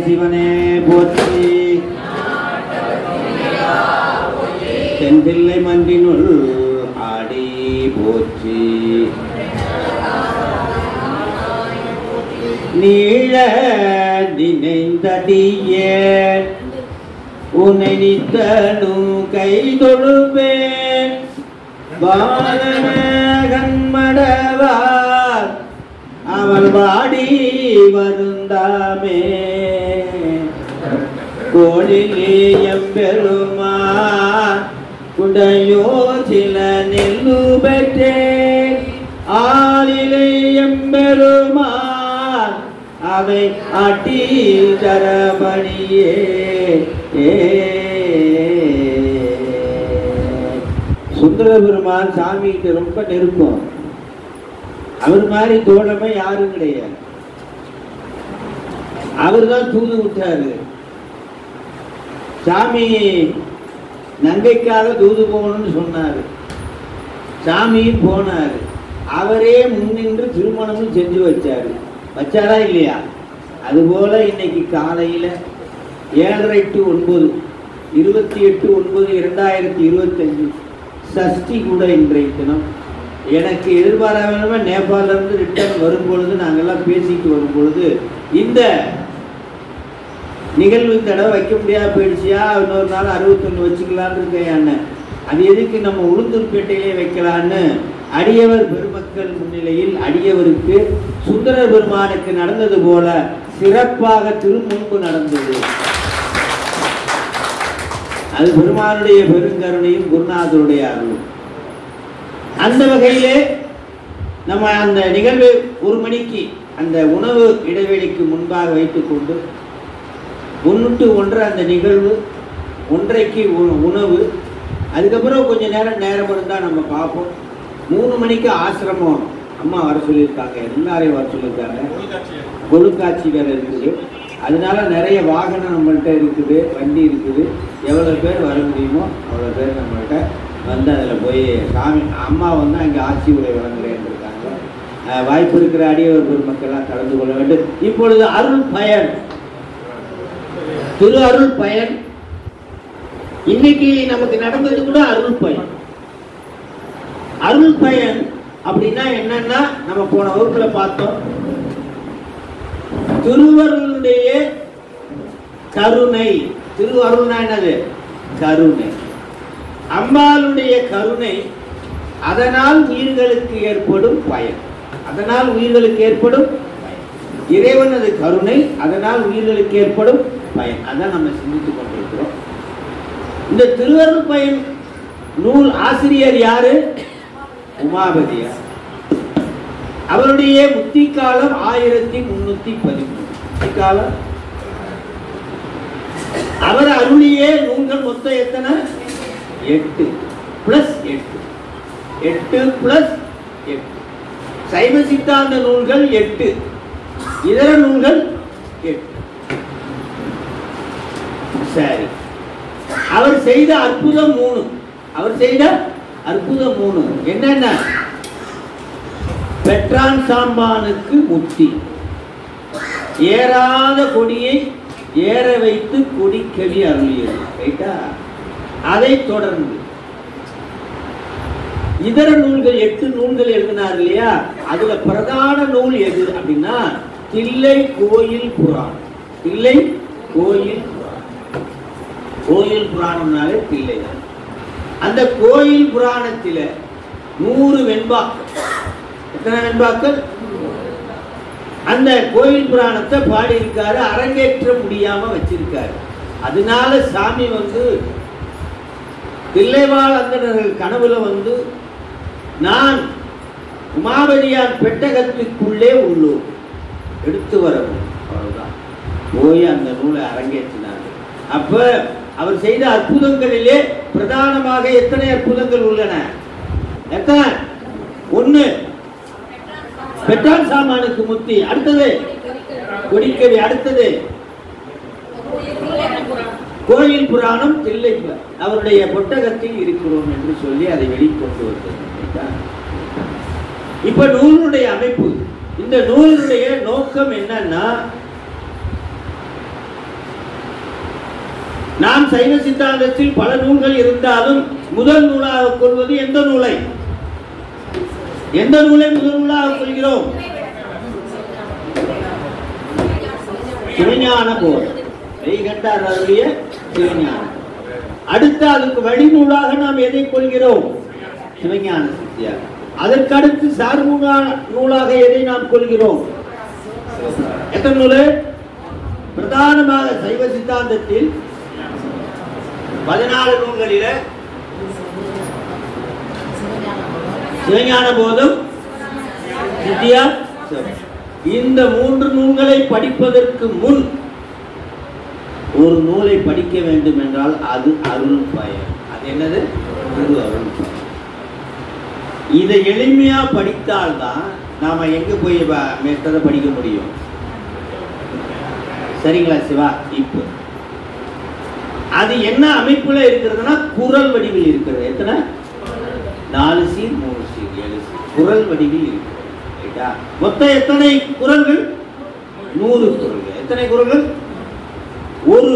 சிவனே போற்றி. தென்பிள்ளை மன்றினுள் ஆடி போற்றி. நீழ நினைந்தடியே உன்னை நித்தனும் கை தொழுவேன். பாலன கண்மடவார் அவள் வாடி வருந்தாமே. கோழிலே எம்பெருமான் குடையோ சில நெல்லு பெற்றேன். ஆளிலே எம்பெருமான் அவை ஆட்டி தரபடியே. சுந்தர பெருமான் சாமிகிட்ட ரொம்ப நெருக்கம். அவர் மாதிரி தோழமை யாரும் கிடையாது. அவர் தான் தூது விட்டாரு. சாமி நங்கைக்காக தூது போகணும்னு சொன்னாரு. சாமியும் போனாரு. அவரே முன்னின்று திருமணமும் செஞ்சு வச்சாரு. வச்சாரா இல்லையா? அதுபோல இன்னைக்கு காலையில 7:30 to 9 28/9/2025 சஷ்டி கூட இன்றைய தினம். எனக்கு எதிர்பாராம நேபாளில இருந்து ரிட்டர்ன் வரும்பொழுது நாங்கெல்லாம் பேசிட்டு வரும்பொழுது இந்த நிகழ்வு இந்த தடவை வைக்க முடியாது போயிடுச்சியா, இன்னொரு நாள் 61 வச்சுக்கலான்னு இருக்கேன் அண்ணன். அது எதுக்கு நம்ம உளுந்தூர்பேட்டையிலே வைக்கலான்னு அடியவர் பெருமக்கள் முன்னிலையில் அடியவருக்கு சுந்தரர் பெருமானுக்கு நடந்தது போல சிறப்பாக திருமுன்பு நடந்தது. அது பெருமானுடைய பெருங்கருணையும் குருநாதருடைய அருளும். அந்த வகையிலே நம்ம அந்த நிகழ்வு 1 மணிக்கு அந்த உணவு இடைவெளிக்கு முன்பாக வைத்துக்கொண்டு 1 to 1 அந்த நிகழ்வு, 1:30க்கு உணவு, அதுக்கப்புறம் கொஞ்சம் நேரம் இருந்தால் நம்ம பார்ப்போம். 3 மணிக்கு ஆசிரமம் அம்மா வர சொல்லியிருக்காங்க, எல்லாரையும் வர சொல்லியிருக்காங்க. கொழுக்காட்சி வேலை இருக்குது. அதனால நிறைய வாகனம் நம்மள்கிட்ட இருக்குது, வண்டி இருக்குது. எவ்வளோ பேர் வர முடியுமோ அவ்வளோ பேர் நம்மள்கிட்ட வந்து அதில் போய் சாமி அம்மா வந்து அங்கே ஆட்சி உரை வழங்குறேன்னு இருக்காங்க. வாய்ப்பு இருக்கிற அடியவர் பெருமக்கள்லாம் கலந்து கொள்ள வேண்டும். இப்பொழுது அருள் பயன், திரு அருள் பயன் இன்னைக்கு நமக்கு நடந்தது கூட அருள் பயன். அருள் பயன் அப்படின்னா என்னன்னா, நம்ம போன வகுப்புல பார்த்தோம். திருவருளுடைய கருணை. திருவருள்னா என்னது? கருணை. அம்பாளுடைய கருணை, அதனால் உயிர்களுக்கு ஏற்படும் பயன். அதனால் உயிர்களுக்கு ஏற்படும் பயன். இறைவனது கருணை, அதனால் உயிர்களுக்கு ஏற்படும் பயன். அதான் நம்ம சிந்தித்துக் கொண்டிருக்கிறோம். இந்த திருவருள் பயன் நூல் ஆசிரியர் யாரு? உமாபதியார். அவருடைய முத்தி காலம் 1313 காலம். அவர் அருளிய நூல்கள் மொத்தம் எத்தனை? 8 + 8. 8 + 8. சைவ சித்தாந்த நூல்கள் 8, இதர நூல்கள் 8. சரி, அவர் செய்த அற்புதம் 3. அவர் செய்த அற்புதம் 3 என்னென்ன? பெற்றான் சாம்பானுக்கு முத்தி, ஏறாத கொடியை ஏற வைத்து கொடிக்கவி அருளியது. ரைட்டா? அதை தொடர்ந்து இதர நூல்கள் 8 நூல்கள் எழுதினார் இல்லையா? அதுல பிரதான நூல் எது அப்படின்னா தில்லை கோயில் புராணம். தில்லை கோயில் புராணம். கோயில் புராணம்னாலே தில்லை தான். அந்த கோயில் புராணத்தில 100 வெண்பாக்கள். எத்தனை வெண்பாக்கள்? அந்த கோயில் புராணத்தை பாடி இருக்காரு. அரங்கேற்ற முடியாம வச்சிருக்காரு. அதனால சாமி வந்து தில்லைவாழ் அந்தணர்கள் கனவுல வந்து நான் உமாபதியார் பெட்டகத்துக்குள்ளே உள்ளோம், எடுத்து வரவும். அவ்வளவுதான். போய் அந்த நூலை அரங்கேற்றினார். அப்ப அவர் செய்த அற்புதங்களிலே பிரதானமாக எத்தனை அற்புதங்கள் உள்ளன? எத்தனை? 1 பெற்றான் சாமானுக்கு முத்தி, அடுத்தது கொடிக்கவி, அடுத்தது கோயில் புராணம் தில்லை அவருடைய பொட்டகத்தில் இருக்கிறோம் என்று சொல்லி அதை வெளிக்கொண்டு வந்தது. இப்ப நூலுடைய அமைப்பு, இந்த நூலுடைய நோக்கம் என்னன்னா நாம் சைவ சித்தாந்தத்தில் பல நூல்கள் இருந்தாலும் முதல் நூலாக கொள்வது எந்த நூலை? எந்த நூலை முதல் நூலாக கொள்கிறோம்? சிவஞான போதம். மெய்கண்டார் அருளிய சிவஞானம். அடுத்து அதுக்கு வழிநூலாக நாம் எதை கொள்கிறோம்? சிவஞான சித்தியார். அதற்கடுத்து சார்பு நூலாக எதை நாம் கொள்கிறோம்? எத்தனை நூல்? பிரதானமாக சைவ சித்தாந்தத்தில் 14 நூல்களில சிவஞான போதம், சித்தியார். இந்த 3 நூல்களை படிப்பதற்கு முன் ஒரு நூலை படிக்க வேண்டும் என்றால் அது அருள் பயன். அது என்னது? குரு அருள் பயன். இதை எளிமையா படித்தால்தான் நாம எங்க போய் மேற்கதை படிக்க முடியும். சரிங்களா சிவா? இப்போ அது என்ன அமைப்புல இருக்கிறதுனா குறள் வடிவில் இருக்கிறது. எத்தனை? 4 சீர் 3 சீர் 7 சீர் குறள் வடிவில் இருக்கிறது. மொத்தம் எத்தனை குறள்கள்? 100 குறள்கள். எத்தனை குறள்கள்? ஒரு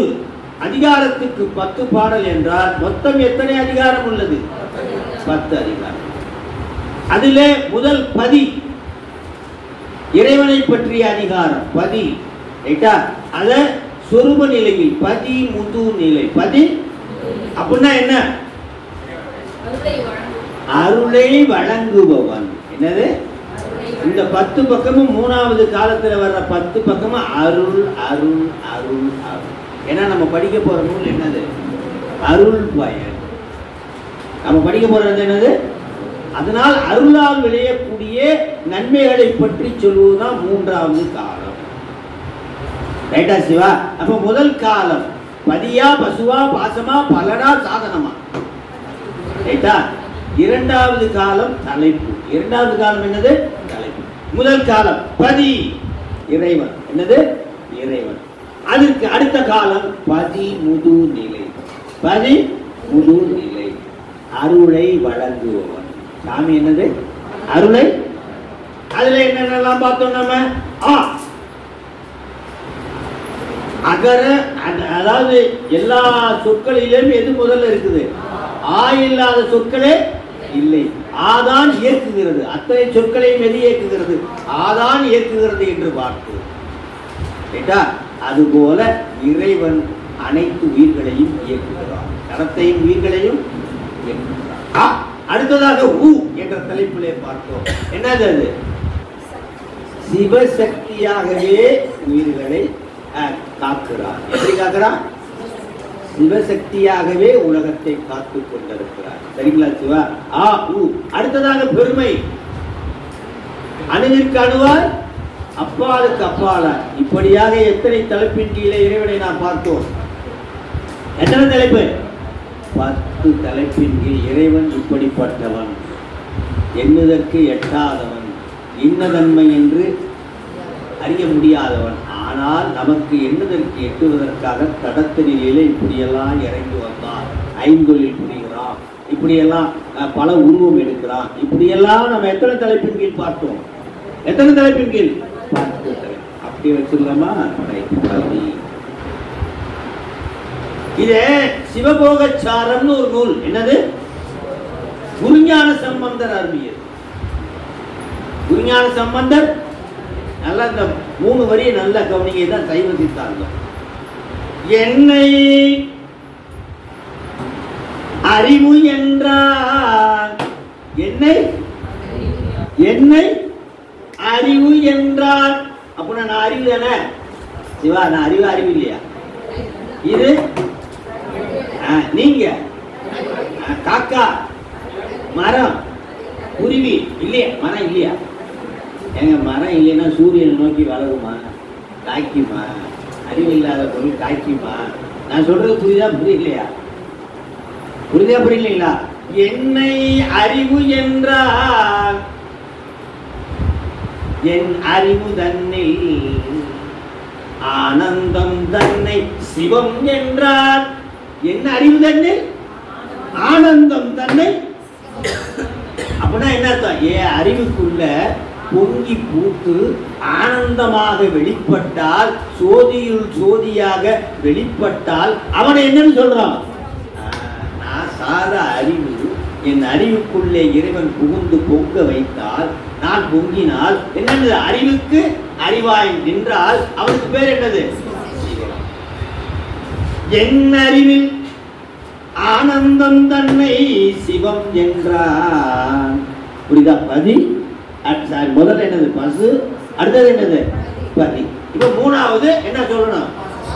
அதிகாரத்துக்கு 10 பாடல் என்றால் மொத்தம் எத்தனை அதிகாரம் உள்ளது? 10 அதிகாரம். அதிலே முதல் பதி இறைவனை பற்றிய அதிகாரம். பதி அத சொரூப நிலையில் பதி முது நிலை. பதி அப்படின்னா என்ன? அருளை வழங்குபவன். என்னது? இந்த 10 பக்கமும் 3வது காலத்துல வர்ற 10 பக்கமும் அருள் அருள் அருள் அருள். ஏன்னா நம்ம படிக்க போற நூல் என்னது? அருள் பயன். நம்ம படிக்க போறது என்னது? அதனால் அருளால் விளையக்கூடிய நன்மைகளை பற்றி சொல்வதுதான் 3வது காலம். ரைட்டா சிவா? அப்ப முதல் காலம் பதியா பசுவா பாசமா பலரா சாதனமா? ரைட்டா? 2வது காலம் தலைப்பு. 2வது காலம் என்னது? தலைப்பு. முதல் காலம் பதி இறைவன். என்னது? இறைவன். அதற்கு அடுத்த காலம் பதி முது நிலை. பதி முது நிலை அருளை வழங்குபவன். சாமி என்னது? அருளை. அதுல என்னென்னலாம் பார்த்தோம் நம்ம? அகர, அதாவது எல்லா சொற்களிலும் எது முதல்ல இருக்குது? இல்லாத சொற்களே இல்லை. ஆதான் இயக்குகிறது. அத்தனை சொற்களையும் எது இயக்குகிறது? ஆதான் இயக்குகிறது என்று பார்த்தோம். அதுபோல இறைவன் அனைத்து உயிர்களையும் இயக்குகிறான். கடத்தையும் உயிர்களையும் இயக்குகிறான். அடுத்ததாக ஊ என்ற தலைப்பிலே பார்த்தோம். என்னது? அது சிவசக்தியாகவே உயிர்களை காக்கிறார். எப்படி காக்கிறார்? சிவசக்தியாகவே உலகத்தை காத்துக் கொண்டிருக்கிறார். சரிங்களா சிவா? அடுத்ததாக பெருமை. அணுவிற்கு அணுவார், அப்பாலுக்கு அப்பாலார். இப்படியாக எத்தனை தலைப்பின் கீழே இறைவனை நாம் பார்த்தோம்? எத்தனை தலைப்பு? 10 தலைப்பின் கீழ் இறைவன் இப்படிப்பட்டவன், எண்ணுதற்கு எட்டாதவன், இன்னதன்மை என்று அறிய முடியாதவன். ஆனால் நமக்கு எண்ணுதற்கு எட்டுவதற்காக தடத்த நிலையில இப்படியெல்லாம் இறங்கி வந்தான். ஐந்தொழில் புரிகிறான். இப்படியெல்லாம் பல உருவம் எடுக்கிறான். இப்படியெல்லாம் நம்ம எத்தனை தலைப்பின் கீழ் பார்த்தோம்? எத்தனை தலைப்பின் கீழ்? 10 தலைப்பு. அப்படி வச்சிடலாமா? இதே சிவபோகச்சாரம்னு ஒரு நூல். என்னது? குருஞான சம்பந்தர் அருளியது. குருஞான சம்பந்தர் நல்லா இந்த 3 வரியை நல்லா கவனிங்க. தான் சைவ சித்தாந்தம். என்னை அறிவு என்றார். என்னை என்னை அறிவு என்றார். அப்படின்னா நான் அறிவு தானே சிவா? நான் அறிவு இல்லையா? இது நீங்க காக்கா, மரம், குருவி இல்லையா? மரம் இல்லையா? எங்க மரம் இல்லைன்னா சூரியனை நோக்கி வளருமா? காய்க்குமா? அறிவு இல்லாத பொருள் காய்க்குமா? நான் சொல்றது புரியுதா புரியலையா? புரியுதா புரியலைங்களா? என்னை அறிவு என்றால் என் அறிவு தன்னில் ஆனந்தம் தன்னை சிவம் என்றார். என்ன அறிவு தன்னில் ஆனந்தம் தன்னை. அப்படின்னா என்ன அர்த்தம்? அறிவுக்குள்ள பொங்கி பூத்து ஆனந்தமாக வெளிப்பட்டால், சோதியுள் சோதியாக வெளிப்பட்டால் அவனை என்னன்னு சொல்றான்? நான் சாத அறிவு, என் அறிவுக்குள்ளே இறைவன் புகுந்து பொங்க வைத்தால், நான் பொங்கினால் என்னது? அறிவுக்கு அறிவாய் நின்றால் அவனுக்கு பேர் என்னது? என் அறிவில் ஆனந்தம் தன்னை சிவம் என்றான். புரியுதா? பதி முதல்ல என்னது? பசு. அடுத்தது என்னது? பதி. இப்ப மூணாவது என்ன சொல்லணும்?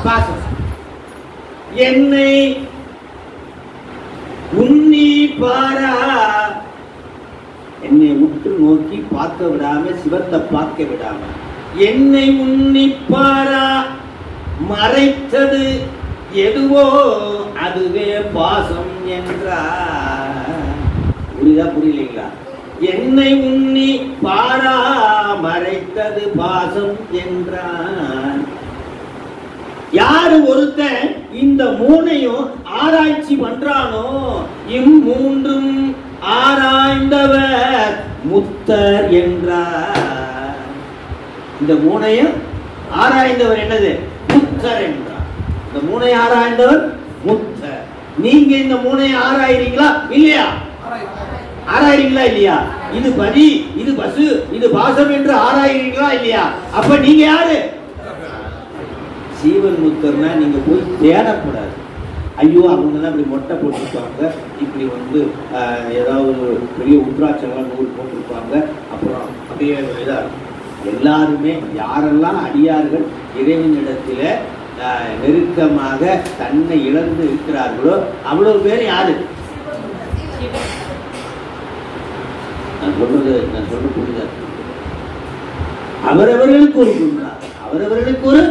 பாசம். என்னை உன்னி பாரா, என்னை உற்று நோக்கி பார்க்க விடாம, சிவத்தை பார்க்க விடாம, என்னை உன்னி பாரா மறைத்தது எதுவோ அதுவே பாசம் என்றார். புரியுதா? புரியலைங்களா? என்னை உன்னி பாரா மறைத்தது பாசம் என்றான். யாரு ஒருத்தன் இந்த மூணையும் ஆராய்ச்சி பண்றானோ, இம்மூன்றும் ஆராய்ந்தவர் முத்தர் என்றார். இந்த மூணையும் ஆராய்ந்தவர் என்னது? முத்தர் என்றார். இந்த மூணை ஆராய்ந்தவர் முத்தர். நீங்க இந்த மூணை ஆராயிறீங்களா இல்லையா? ஆராயிறீங்களா இல்லையா? இது பதி, இது பசு, இது பாசம் என்று ஆராயிறீங்களா இல்லையா? அப்ப நீங்க யாரு? சீவன் முத்தர்னா நீங்க போய் தேடக்கூடாது. ஐயோ அவங்க தான் இப்படி மொட்டை போட்டிருப்பாங்க, இப்படி வந்து ஏதாவது பெரிய உத்ராட்சங்கள்லாம் நூறு போட்டிருப்பாங்க, அப்புறம் அப்படியே இதா எல்லாருமே யாரெல்லாம் அடியார்கள் இறைவனிடத்துல நெருக்கமாக தன்னை இழந்து இருக்கிறார்களோ அவ்வளவு பேர் யாரு? நான் சொல்றது புரியுதா? அவரவர்களுக்கு ஒரு குன்றா, அவரவர்களுக்கு ஒரு.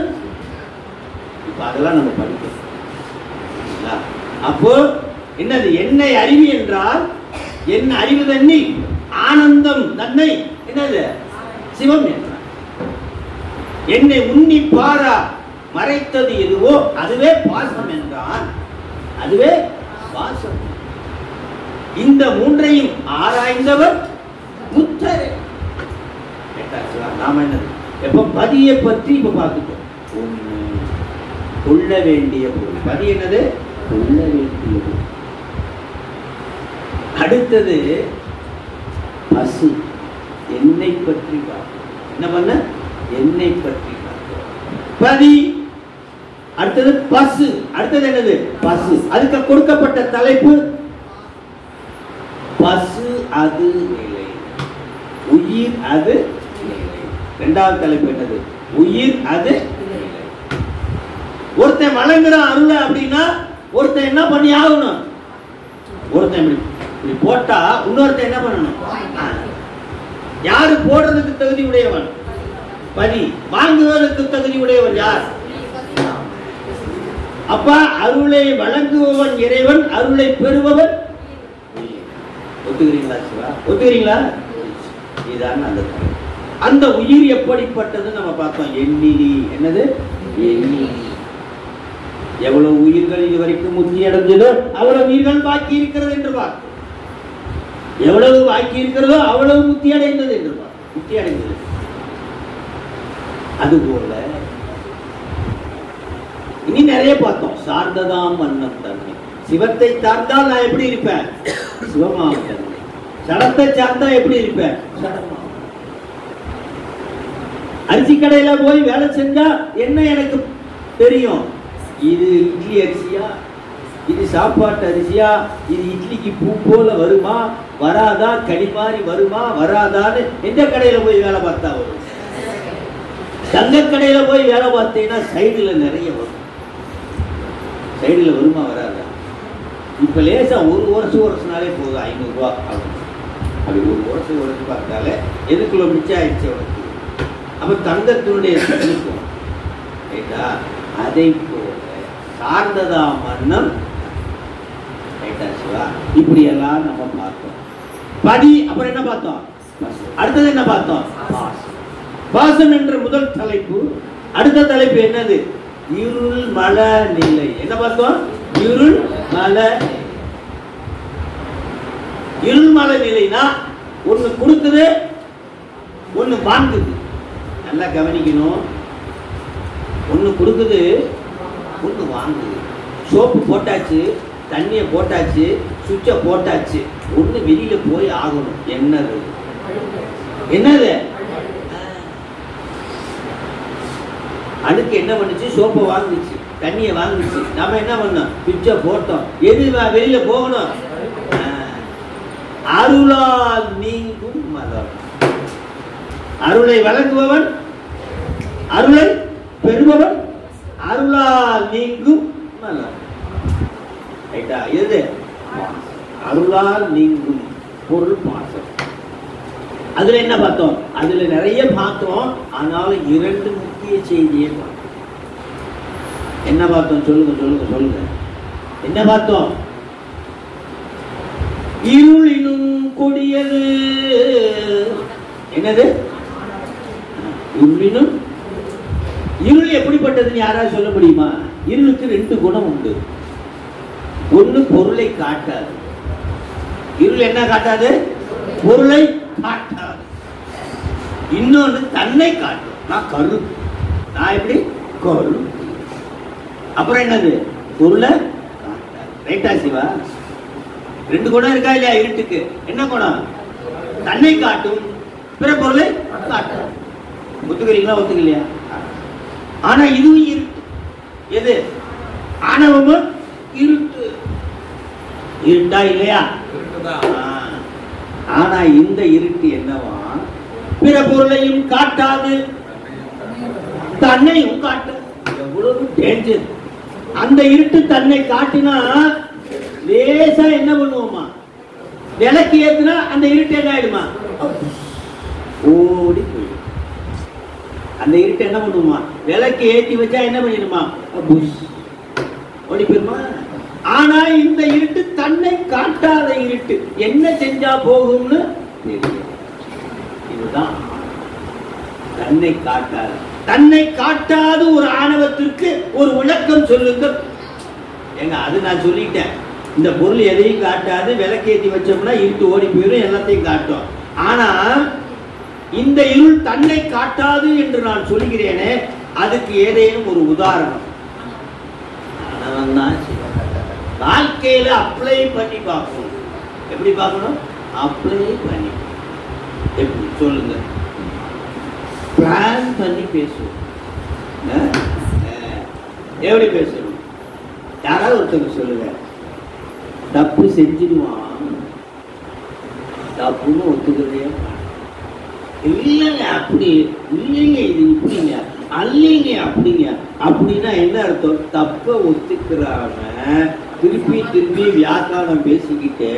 இப்ப அதெல்லாம் நம்ம படிக்கணும். அப்போ என்னது? என்னை அறிவு என்றால் என்ன? அறிவு தண்ணி ஆனந்தம் தன்னை என்னது? சிவம் என்றார். என்னை உன்னி பாரா மறைத்தது எதுவோ அதுவே பாசம் என்றான். அதுவே பாசம். இந்த மூன்றையும் ஆராய்ந்தவர் முத்தர். நாம என்னது? எப்ப பதியை பற்றி இப்ப பார்த்துட்டோம். ஒண்ணு கொள்ள வேண்டிய பொருள். பதி என்னது? கொள்ள வேண்டிய பொருள். அடுத்தது பசு. என்னை பற்றி பார்க்கிறோம். என்ன பண்ண? என்னை பற்றி பார்க்கிறோம். பதி. அடுத்தது பசு. அடுத்தது என்னது? பசு. அதுக்கு கொடுக்கப்பட்ட தலைப்பு பசு அது நிலை, உயிர் அது நிலை. இரண்டாவது தலைப்பு என்னது? உயிர் அது நிலை. ஒருத்தன் வழங்குறான் அருளை அப்படின்னா ஒருத்தன் என்ன பண்ணி ஆகணும்? ஒருத்தன் இப்படி போட்டா இன்னொருத்தன் என்ன பண்ணணும்? யாரு போடுறதுக்கு தகுதி உடையவன்? பதி. வாங்குவதற்கு தகுதி உடையவன் யார்? அப்ப அருளை வழங்குபவன் இறைவன், அருளை பெறுபவன். ஒத்துக்கிறீங்களா சிவா? ஒத்துக்கிறீங்களா? இதுதான் அந்த அந்த உயிர் எப்படிப்பட்டது நம்ம பார்த்தோம். எண்ணிலி. என்னது? எண்ணிலி. எவ்வளவு உயிர்கள் இதுவரைக்கும் முக்தி அடைஞ்சதோ அவ்வளவு உயிர்கள் பாக்கி இருக்கிறது என்று பார்த்தோம். எவ்வளவு பாக்கி இருக்கிறதோ அவ்வளவு முக்தி அடைந்தது என்று பார்த்தோம். முக்தி அடைந்தது. அதுபோல இனி நிறைய பார்த்தோம். சார்ந்ததாம் மன்னம் தன்மை. சிவத்தை சார்ந்தால் நான் எப்படி இருப்பேன்? சிவமாக தன்மை. சடத்தை சார்ந்தா எப்படி இருப்பேன்? சடமா. அரிசி கடையில போய் வேலை செஞ்சா என்ன எனக்கு தெரியும்? இது இட்லி அரிசியா, இது சாப்பாட்டு அரிசியா, இது இட்லிக்கு பூ போல வருமா வராதா, கனி மாதிரி வருமா வராதான்னு எந்த கடையில போய் வேலை பார்த்தா வரும்? தங்க கடையில போய் வேலை பார்த்தீங்கன்னா சைடுல நிறைய வரும். சைடுல வருமா வராதா? இப்ப லேசா ஒரு வருஷனாலே போதும் 500 ரூபா ஆகும். அப்படி ஒரு வருஷம் பார்த்தாலே எதுக்குள்ள மிச்சம் ஆயிடுச்சு அவனுக்கு. அப்ப தங்கத்தினுடைய இருக்கும். அதை போல சார்ந்ததா மன்னம். இப்படி எல்லாம் நம்ம பார்த்தோம். பதி. அப்புறம் என்ன பார்த்தோம்? அடுத்தது என்ன பார்த்தோம்? பாசம் என்ற முதல் தலைப்பு. அடுத்த தலைப்பு என்னது? இருள் மல நிலை. என்ன பார்த்தோம்? இருள் மல. இருள் மல நிலைனா ஒண்ணு கொடுக்குது, ஒண்ணு வாங்குது. நல்லா கவனிக்கணும். ஒண்ணு கொடுக்குது, ஒண்ணு வாங்குது. சோப்பு போட்டாச்சு, தண்ணியை போட்டாச்சு, சுவிட்சை போட்டாச்சு, ஒண்ணு வெளியில போய் ஆகணும். என்னது என்னது? அதுக்கு என்ன பண்ணுச்சு? சோப்பை வாங்குச்சு, தண்ணியை வாங்குச்சு. நம்ம என்ன பண்ணோம்? சுவிட்சை போட்டோம். எது வெளியில போகணும்? அருளால் நீங்கும் மதம். அருளை வழங்குபவன், அருளை பெறுபவன், அருளால் நீங்கும் மதம். ரைட்டா? எது? அருளால் நீங்கும் பொருள் பாசம். அதுல என்ன பார்த்தோம்? அதுல நிறைய பார்த்தோம். ஆனாலும் 2 முக்கிய செய்தியை பார்த்தோம். என்ன பார்த்தோம்? சொல்லுங்க சொல்லுங்க சொல்லுங்க. என்ன பார்த்தோம்? இருளினும் கொடியது. என்னது? இருளினும். இருள் எப்படிப்பட்டதுன்னு யாராவது சொல்ல முடியுமா? இருளுக்கு 2 குணம் உண்டு. ஒண்ணு பொருளை காட்டாது. இருள் என்ன காட்டாது? பொருளை காட்டாது. இன்னொன்று தன்னை காட்டும். நான் கரு, நான் எப்படி கரு. அப்புறம் என்னது? பொருளை காட்டாது. ரைட்டா சிவா? 2 குணம் இருக்கா இல்லையா இருட்டுக்கு? என்ன குணம்? தன்னை காட்டும், பிற பொருளை காட்டும். ஒத்துக்கிறீங்களா? ஒத்துக்கலையா? ஆனா இதுவும் இருட்டு. எது? ஆணவமும் இருட்டு. இருட்டா இல்லையா? ஆனா இந்த இருட்டு என்னவா? பிற பொருளையும் காட்டாது, தன்னையும் காட்டு. எவ்வளவு டேஞ்சர்! அந்த இருட்டு தன்னை காட்டினா லேசா என்ன பண்ணுவோமா? விளக்கு ஏத்துனா அந்த இருட்டு என்ன ஆயிடுமா? ஓடி போயிடும். அந்த இருட்டு என்ன பண்ணுமா? விளக்கு ஏற்றி வச்சா என்ன பண்ணிடுமா? ஓடி போயிருமா? ஆனா இந்த இருட்டு தன்னை காட்டாத இருட்டு. என்ன செஞ்சா போகும்னு தெரியும். இதுதான் தன்னை காட்டாது. தன்னை காட்டாத ஒரு ஆணவத்திற்கு ஒரு விளக்கம் சொல்லுங்கள். ஏங்க, அது நான் சொல்லிட்டேன். இந்த பொருள் எதையும் காட்டாது, விளக்கேற்றி வச்சோம்னா இருட்டு ஓடி போயிடும், எல்லாத்தையும் காட்டும். ஆனா இந்த இருள் தன்னை காட்டாது என்று நான் சொல்கிறேனே, அதுக்கு ஏதேனும் ஒரு உதாரணம் வாழ்க்கையில அப்ளை பண்ணி பார்க்கணும். எப்படி பார்க்கணும்? அப்ளை பண்ணி. எப்படி சொல்லுங்க? பிளான் பண்ணி பேசுவோம். எப்படி பேசணும்? யாராவது ஒருத்தர் சொல்லுங்க. தப்பு செஞ்சிடுவான், தப்புன்னு ஒத்துக்கிறதே இல்லைங்க, அப்படி இல்லைங்க, இது இப்படிங்க, அல்லைங்க, அப்படிங்க. அப்படின்னா என்ன அர்த்தம்? தப்ப ஒத்துக்கிறாம திருப்பி திருப்பி வியாக்காரம் பேசிக்கிட்டு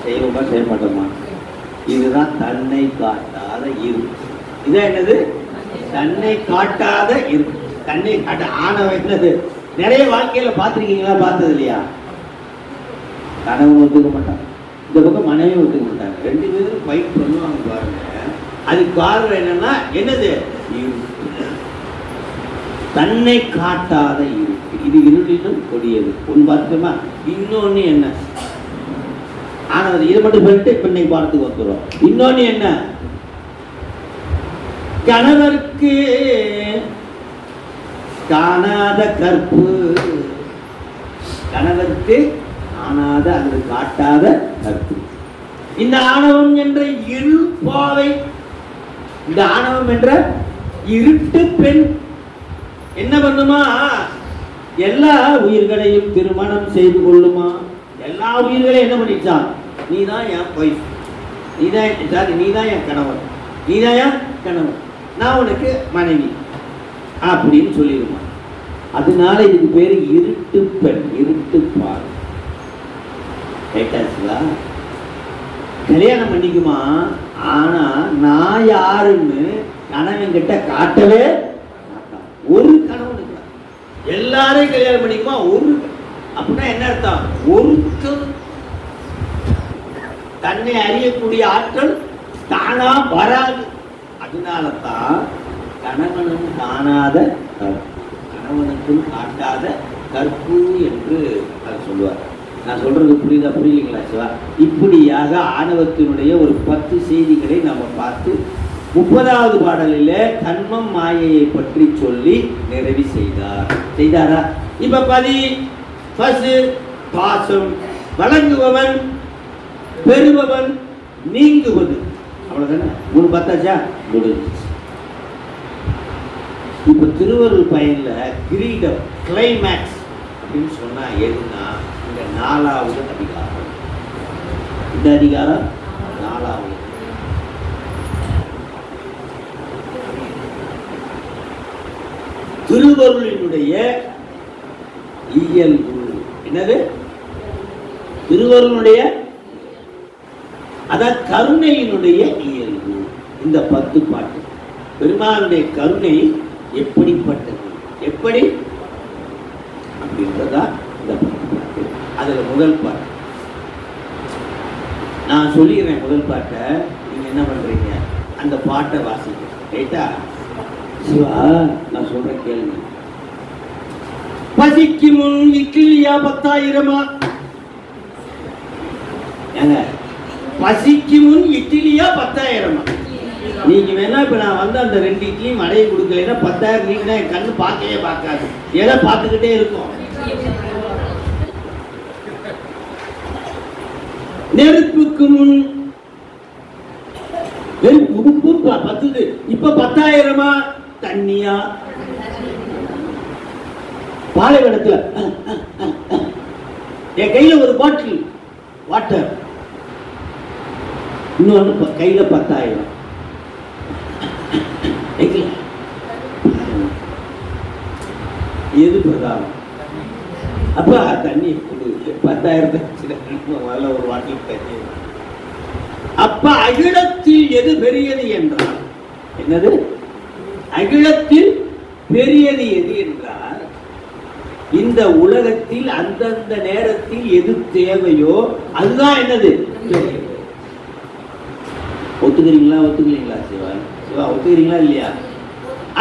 செய்வோமா செய்ய மாட்டோமா? இதுதான் தன்னை காட்டாத இருட்டு. இதான் என்னது? தன்னை காட்டாத இருட்டு. தன்னை காட்ட ஆணவம் என்னது? நிறைய வாழ்க்கையில பார்த்துருக்கீங்களா? பார்த்தது இல்லையா? கணவன் ஒத்துக்க மாட்டாங்க, இந்த பக்கம் மனைவி ஒத்துக்க மாட்டாங்க. 2 பேரும் ஃபைட் பண்ணுவாங்க பாருங்க. அதுக்கு காரணம் என்னன்னா என்னது? தன்னை காட்டாத இருட்டு. இது இருளினும் கொடியது. ஒன்று பார்த்துக்கோமா? இன்னொன்னு என்ன? ஆனது. இதை மட்டும் சொல்லிட்டு இப்ப இன்னைக்கு பாடத்துக்கு வந்துடும். இன்னொன்னு என்ன? கணவருக்கு காணாத கற்பு. கணவருக்கு காணாத அல்லது காட்டாத கற்பு. இந்த ஆணவம் என்ற இருள் பாவை, இந்த ஆணவம் என்ற இருட்டு பெண் என்ன பண்ணுமா? எல்லா உயிர்களையும் திருமணம் செய்து கொள்ளுமா? எல்லா உயிர்களையும் என்ன பண்ணிச்சான்? நீதான் என் வைஃப், நீதான் என் கணவன், நீதான் என் கணவன், நான் உனக்கு மனைவி அப்படின்னு சொல்லிடுமா. அதனால இதுக்கு பேரு இருட்டு பெண், இருட்டு பால். கேட்டாச்சுங்களா? கல்யாணம் பண்ணிக்குமா? ஆனா நான் யாருன்னு கணவன் கிட்ட காட்டவே மாட்டான். ஒரு கணவன் எல்லாரையும் கல்யாணம் பண்ணிக்குமா? ஒரு. அப்படின்னா என்ன அர்த்தம்? ஒருத்தர் தன்னை அறியக்கூடிய ஆற்றல் தானா வராது. அதனாலதான் கணவனும் காணாத கற்பு, கணவனுக்கும் காட்டாத கற்பு என்று சொல்லுவார். நான் சொல்றது புரியுதா புரியலீங்களா சிவா? இப்படியாக ஆணவத்தினுடைய ஒரு 10 செய்திகளை நம்ம பார்த்து 30வது பாடலில் கண்மம் மாயையை பற்றி சொல்லி நிறைவு செய்தாரா? இப்ப பசு பாசம், வழங்குபவன், பெறுபவன், நீங்குவது, அவ்வளவுதானே? 3 பார்த்தாச்சா? முடிஞ்சிச்சு. இப்ப திருவருள் பயன்ல கிரீடம் கிளைமேக்ஸ் அப்படின்னு சொன்னா எதுனா இந்த 4வது அதிகாரம். இந்த அதிகாரம் 4வது. திருவருளினுடைய இயல்பு என்னது? திருவருளுடைய அதான் கருணையினுடைய இயல்பு. இந்த 10 பாட்டு பெருமானுடைய கருணை எப்படிப்பட்டது, எப்படி அப்படின்றதா இந்த 10 பாட்டு. அதுல முதல் பாட்டு நான் சொல்லிடுறேன். முதல் பாட்டை நீங்க என்ன பண்றீங்க? அந்த பாட்டை வாசிங்க. ரைட்டா சிவா? நான் சொல்றேன் கேளுங்க. பசிக்கு முன் இட்லியா 10,000? ஏங்க, பசிக்கு முன் இட்லியா 10,000? நீங்க வேணா இப்ப நான் வந்து அந்த 2 இட்லியும் அடைய கொடுக்கலைன்னா 10,000 நீங்க என் கண்ணு பார்க்கவே பார்க்காது, எதை பார்த்துக்கிட்டே இருக்கும். நெருப்புக்கு முன் நெருப்பு 10, இப்ப 10,000 தண்ணியா? பாலைவனத்துல என் கையில ஒரு பாட்டில் வாட்டர், இன்னொன்னு கையில 10,000. எது பிரதானம்? அப்ப தண்ணி 10,000 முதல்ல ஒரு வாட்டில் தண்ணி. அப்ப அகிலத்தில் எது பெரியது என்றால் என்னது? அகிலத்தில் பெரியது எது என்றால் இந்த உலகத்தில் அந்தந்த நேரத்தில் எது தேவையோ அதுதான் என்னது? ஒத்துக்கிறீங்களா? ஒத்துக்கிறீங்களா சிவா? சிவா ஒத்துக்கிறீங்களா இல்லையா?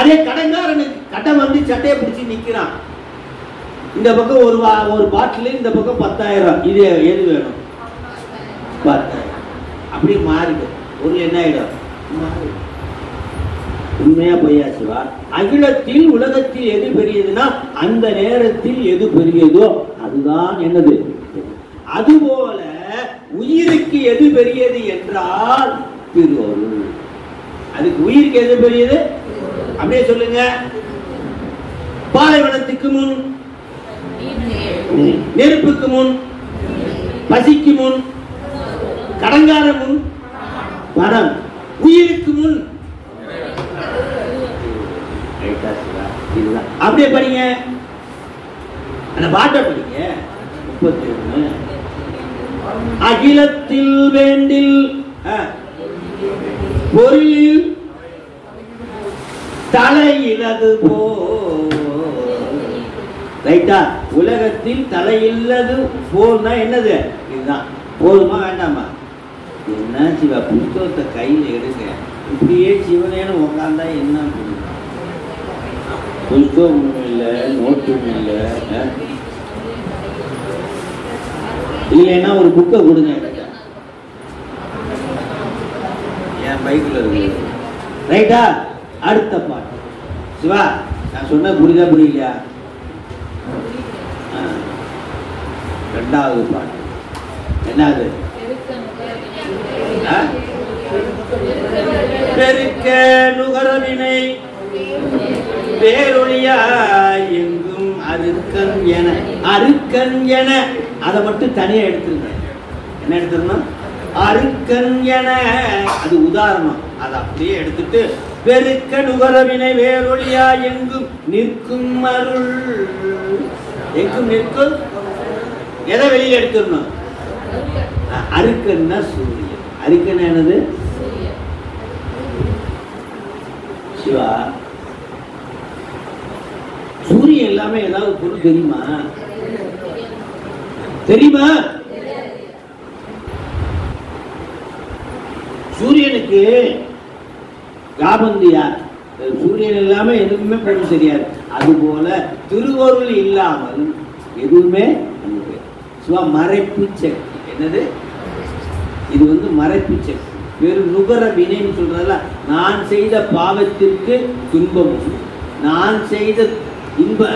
அதே கடன்காரனுக்கு கடன் வந்து சட்டையை பிடிச்சி நிக்கிறான். இந்த பக்கம் ஒரு பாட்டில், இந்த பக்கம் 10,000. இது எது வேணும்? 10,000. அப்படி மாறிடும். பொருள் என்ன ஆயிடும்? உண்மையா பொய்யா சிவா? அகிலத்தில் உலகத்தில் எது பெரியதுன்னா அந்த நேரத்தில் எது பெரியதோ அதுதான் என்னது? அதுபோல உயிருக்கு எது பெரியது என்றால் திருவருள். அதுக்கு உயிருக்கு எது பெரியது? அப்படியே சொல்லுங்க. பாலைவனத்துக்கு முன், நெருப்புக்கு முன், பசிக்கு முன், கடங்கார முன், பணம். உயிருக்கு முன் அப்படியே படிங்க. அந்த பாட்டை படிங்க. 31. அகிலத்தில் வேண்டில் பொருளில் தலையிலது போ. ரைட்டா? உலகத்தில் தலையில்லது போல்னா என்னது? இதுதான். போதுமா வேண்டாமா? என்ன சிவா புத்தகத்தை கையில் எடுங்க, இப்படியே சிவனேன்னு உட்காந்தா என்ன? புத்தகமும் இல்லை, நோட்டும் இல்லை. இல்லைன்னா ஒரு புக்கை கொடுங்க, என் பைக்கில் இருக்கு. ரைட்டா? அடுத்த பாட்டு சிவா நான் சொன்ன புரியுதா புரியலையா? 2வது பாட்டு என்னது? பெருக்க நுகரவினை வேறொழியா எங்கும் அருக்கன் என. அருக்கன் என அதை மட்டும் தனியா எடுத்துருங்க. என்ன எடுத்துருந்தோம்? அருக்கன் என. அது உதாரணம். அதை அப்படியே எடுத்துட்டு பெருக்க நுகரவினை வேறொழியா எங்கும் நிற்கும் அருள். எங்கும் நிற்கும். எதை வெளியில எடுத்துடணும்? அருக்கன்னா சூரியன். அருக்கன் என்னது சிவா? சூரியன் எல்லாமே ஏதாவது பொருள் தெரியுமா? தெரியுமா? சூரியனுக்கு காபந்து யார்? சூரியன் எல்லாமே எதுவுமே பொருள் தெரியாது. அதுபோல திருவருள் இல்லாமல் எதுவுமே சிவா மறைப்பு சக்தி. என்னது இது? வந்து மறைப்பு சக்தி. வெறும் நுகர வினைன்னு சொல்றதுல நான் செய்த பாவத்திற்கு துன்பமும் நான் செய்த இன்ப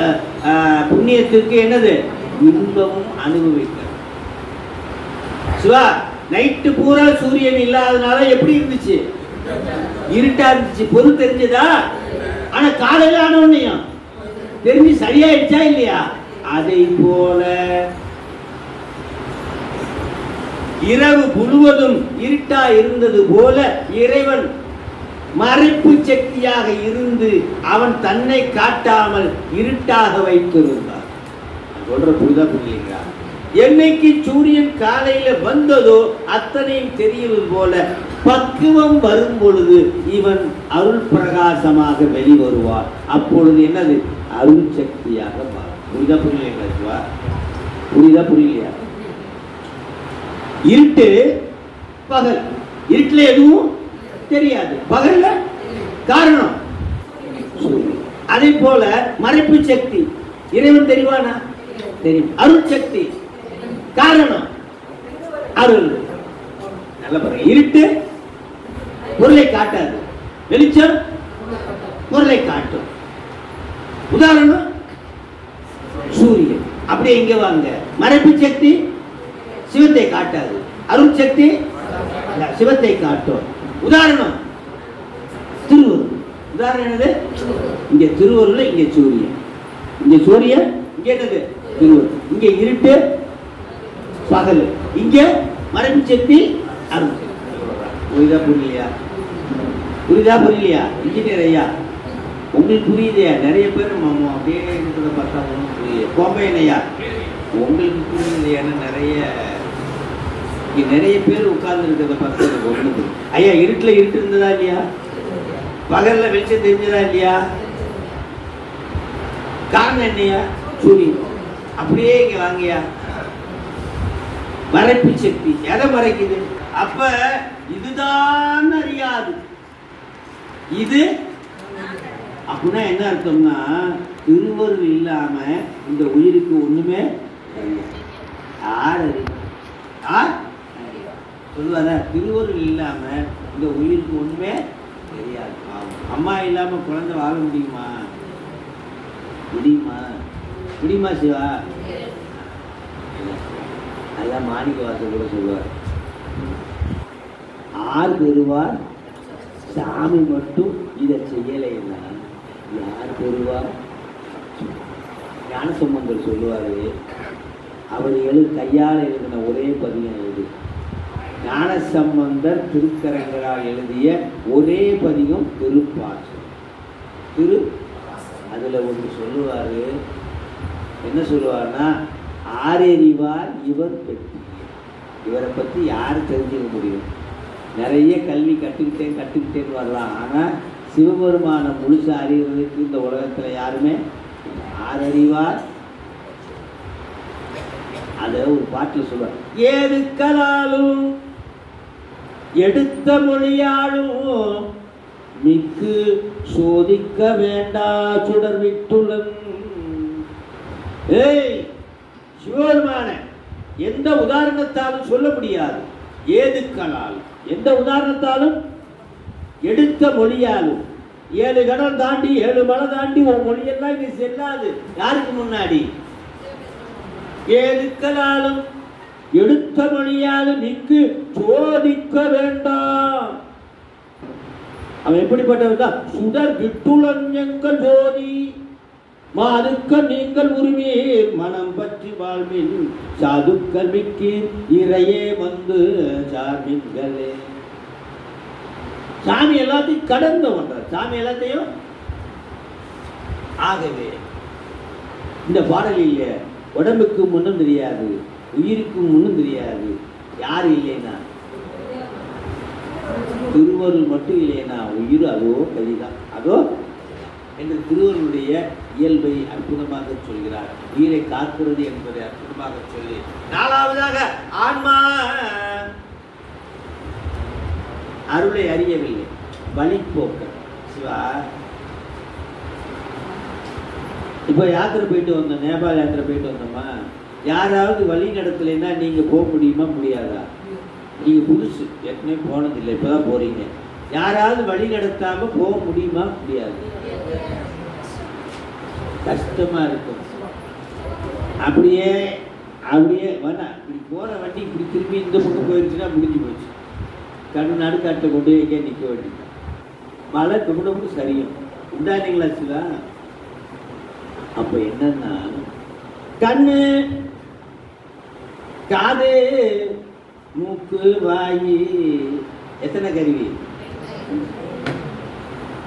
புண்ணியத்திற்கு என்னது இன்பமும் அனுபவிக்க. சிவா நைட்டு பூரா சூரியன் இல்லாதனால எப்படி இருந்துச்சு? இருட்டா இருந்துச்சு. பொருள் தெரிஞ்சதா? ஆனா காலையில ஆனவனையும் தெரிஞ்சு சரியாயிடுச்சா இல்லையா? அதை போல இரவு முழுவதும் இருட்டா இருந்தது போல இறைவன் மறைப்பு சக்தியாக இருந்து அவன் தன்னை காட்டாமல் இருட்டாக வைத்திருந்தார். சொல்ற புரிதா புரியலீங்களா? என்னைக்கு சூரியன் காலையில வந்ததோ அத்தனையும் தெரிவது போல பக்குவம் வரும் பொழுது இவன் அருள் பிரகாசமாக வெளிவருவார். அப்பொழுது என்னது? அருள் சக்தியாக மாறும். புரிதா புரியலீங்களா? புரிதா புரியலையா? இருட்டு பகல், இருட்டுல எதுவும் தெரியாது, பகல்ல காரணம் சூரியன். அதே போல மறைப்பு சக்தி இறைவன் தெரிவானா? தெரியும். அருள் சக்தி காரணம் அருள். நல்ல பாருங்க, இருட்டு பொருளை காட்டாது, வெளிச்சம் பொருளை காட்டும். உதாரணம் சூரியன். அப்படியே இங்க வாங்க, மறைப்பு சக்தி சிவத்தை காட்டாது, அருள் சக்தி சிவத்தை காட்டும். உதாரணம் திருவருள். உதாரணம் என்னது? இங்க திருவருள், இங்க சூரியன். இங்க சூரியன், இங்க என்னது? திருவருள். இங்க இருட்டு பகல், இங்க மறைப்பு சக்தி அருள். புரியுதா புரியலையா? புரியுதா புரியலையா? இன்ஜினியர் ஐயா உங்களுக்கு புரியுதையா? நிறைய பேர் அப்படியே இருக்கிறத பார்த்தா ஒன்றும் புரியுது. கோம்பையன் ஐயா உங்களுக்கு புரியுதையான்னு நிறைய பேர் உட்கார்ந்து இருக்கிறத பார்த்தா எனக்கு ஒன்று. ஐயா இருட்டுல இருட்டு இருந்ததா இல்லையா? பகல்ல வெளிச்சம் தெரிஞ்சதா இல்லையா? காரணம் என்னையா? சூரியன். அப்படியே இங்க வாங்கயா, மறைப்பு சக்தி எதை மறைக்குது? அப்ப இதுதான் அறியாது. இது அப்படின்னா என்ன அர்த்தம்னா, திருவருள் இல்லாம இந்த உயிருக்கு ஒண்ணுமே யார் சொல்லுவார? திருவருள் இல்லாம இந்த உயிருக்கு ஒண்ணுமே தெரியாது. அம்மா இல்லாம குழந்தை வாழ முடியுமா? முடியுமா? முடியுமா சிவா? அதான் மாணிக்க வாசல் கூட சொல்லுவார், ஆர் பெறுவார் சாமி மட்டும் இதை செய்யலைன்னா யார் பெறுவார்? ஞானசம்பந்தர் சொல்லுவாரு, அவர் கையால் எழுதின ஒரே பதிகம் எழுது. ஞானசம்பந்தர் திருக்கரங்களால் எழுதிய ஒரே பதிகம் திருப்பாசு. அதுல ஒன்று சொல்லுவாரு, என்ன சொல்லுவார்னா, ஆரறிவார் இவர் பெற்று. இவரை பற்றி யார் தெரிஞ்சுக்க முடியும்? நிறைய கல்வி கற்றுக்கிட்டேன்னு வரலாம், ஆனால் சிவபெருமான முழுசா அறிகிறதுக்கு இந்த உலகத்தில் யாருமே ஆரறிவார். அதை ஒரு பாட்டில் சொல்லுவார், ஏதுக்கலாலும் எடுத்த மொழியாலும் மிக்கு சோதிக்க வேண்டா சுடர் விட்டுள்ளன். ஏய் சிவபெருமான எந்த உதாரணத்தாலும் சொல்ல முடியாது. ஏதுக்களாலும் எந்த உதாரணத்தாலும், எடுத்த மொழியாலும் 7 கடல் தாண்டி 7 மலை தாண்டி உன் மொழியெல்லாம் இங்க செல்லாது. யாருக்கு முன்னாடி? ஏதுக்களாலும் எடுத்த மொழியாலும் மிக்கு சோதிக்க வேண்டாம். அவன் எப்படிப்பட்டவன் தான்? சுடர் விட்டுளன் எங்கள் ஜோதி மாதுக்க நீங்கள் உரிமையில் மனம் பற்றி வாழ்வின் சாதுக்கள் மிக்கீர் இறையே வந்து சாமிங்களே. சாமி எல்லாத்தையும் கடந்து பண்ற, சாமி எல்லாத்தையும். ஆகவே இந்த பாடலில் உடம்புக்கு முன்னும் தெரியாது, உயிருக்கு முன்னும் தெரியாது. யாரு இல்லைன்னா திருவருள் மட்டும் இல்லைன்னா உயிர் அதோ கதிதான், அதோ என்று திருவருளுடைய இயல்பை அற்புதமாக சொல்கிறார். உயிரை காக்கிறது என்பதை அற்புதமாக சொல்லி, 4வதாக ஆன்மா அருளை அறியவில்லை, வழிபோக்க. சிவா இப்போ யாத்திரை போயிட்டு வந்தோம், நேபாள் யாத்திரை போயிட்டு வந்தோமா? யாராவது வழி நடத்தலைன்னா நீங்க போக முடியுமா முடியாதா? நீங்க புதுசு, ஏற்கனவே போனதில்லை, இப்பதான் போறீங்க. யாராவது வழி நடத்தாம போக முடியுமா முடியாது? கஷ்டமா இருக்கும். அப்படியே அப்படியே வேணா இப்படி போற வண்டி இப்படி திரும்பி இந்த பக்கம் போயிருச்சுன்னா முடிஞ்சு போச்சு. கண்ணு காட்டை கொண்டு வைக்க நிற்க வேண்டியது. மழை கும்பிட சரியும் உண்டானீங்களா சிவா? அப்ப என்னன்னா கண்ணு, காது, மூக்கு, வாயி, எத்தனை கருவி?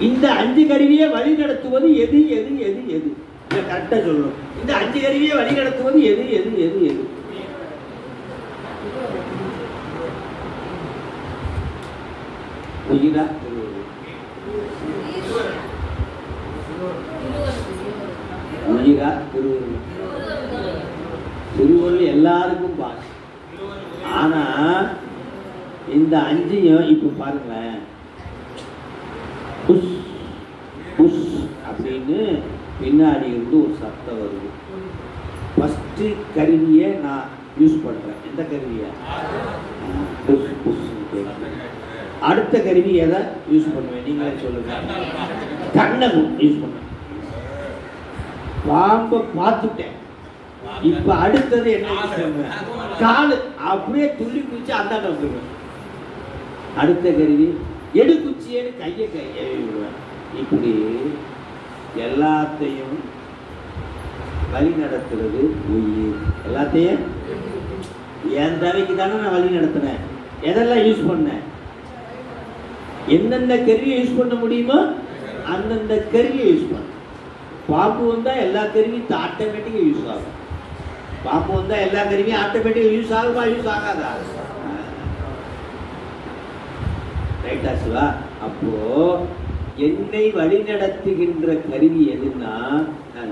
இந்த 5 கருவியை வழி நடத்துவது எது எது எது எது? கரெக்டா சொல்லணும். இந்த 5 கருவியை வழி நடத்துவது எது எது எது எது? உயிரா உயிரா திருவள்ளுவர் எல்லாருக்கும் பாஸ். ஆனா இந்த 5ஐயும் இப்ப பாருங்களேன், புஷ் புஷ் அப்படின்னு பின்னாடி இருந்து ஒரு சத்தம் வருது. ஃபர்ஸ்ட் கருவியை நான் யூஸ் பண்றேன். எந்த கருவியை? Push push. அடுத்த கருவி எதை யூஸ் பண்ணுவேன் நீங்களே சொல்லுங்க. கண்ணை யூஸ் பண்ணுவேன். பாம்பை பார்த்துட்டேன். இப்ப அடுத்தது என்ன? காலு. அப்படியே துள்ளி குச்சி அந்தாண்ட வந்துடுவேன். அடுத்த கருவி எடுக்குச்சியேன்னு கையை விடுவேன். இப்படி எல்லாத்தையும் வழி நடத்துறது உயிர். எல்லாத்தையும் என் தேவைக்கு தானே நான் வழி நடத்தினேன். எதெல்லாம் யூஸ் பண்ணேன்? எந்தெந்த கருவியை யூஸ் பண்ண முடியுமோ அந்தந்த கருவியை யூஸ் பண்ண. பாம்பு வந்தா எல்லா கருவியும் ஆட்டோமேட்டிக்கா யூஸ் ஆகும். பாம்பு வந்தா எல்லா கருவியும் ஆட்டோமேட்டிக்கா யூஸ் ஆகுமா யூஸ் ஆகாதா? ரைட்டா சிவா? அப்போ என்னை வழி நடத்துகின்ற கருவி எதுன்னா,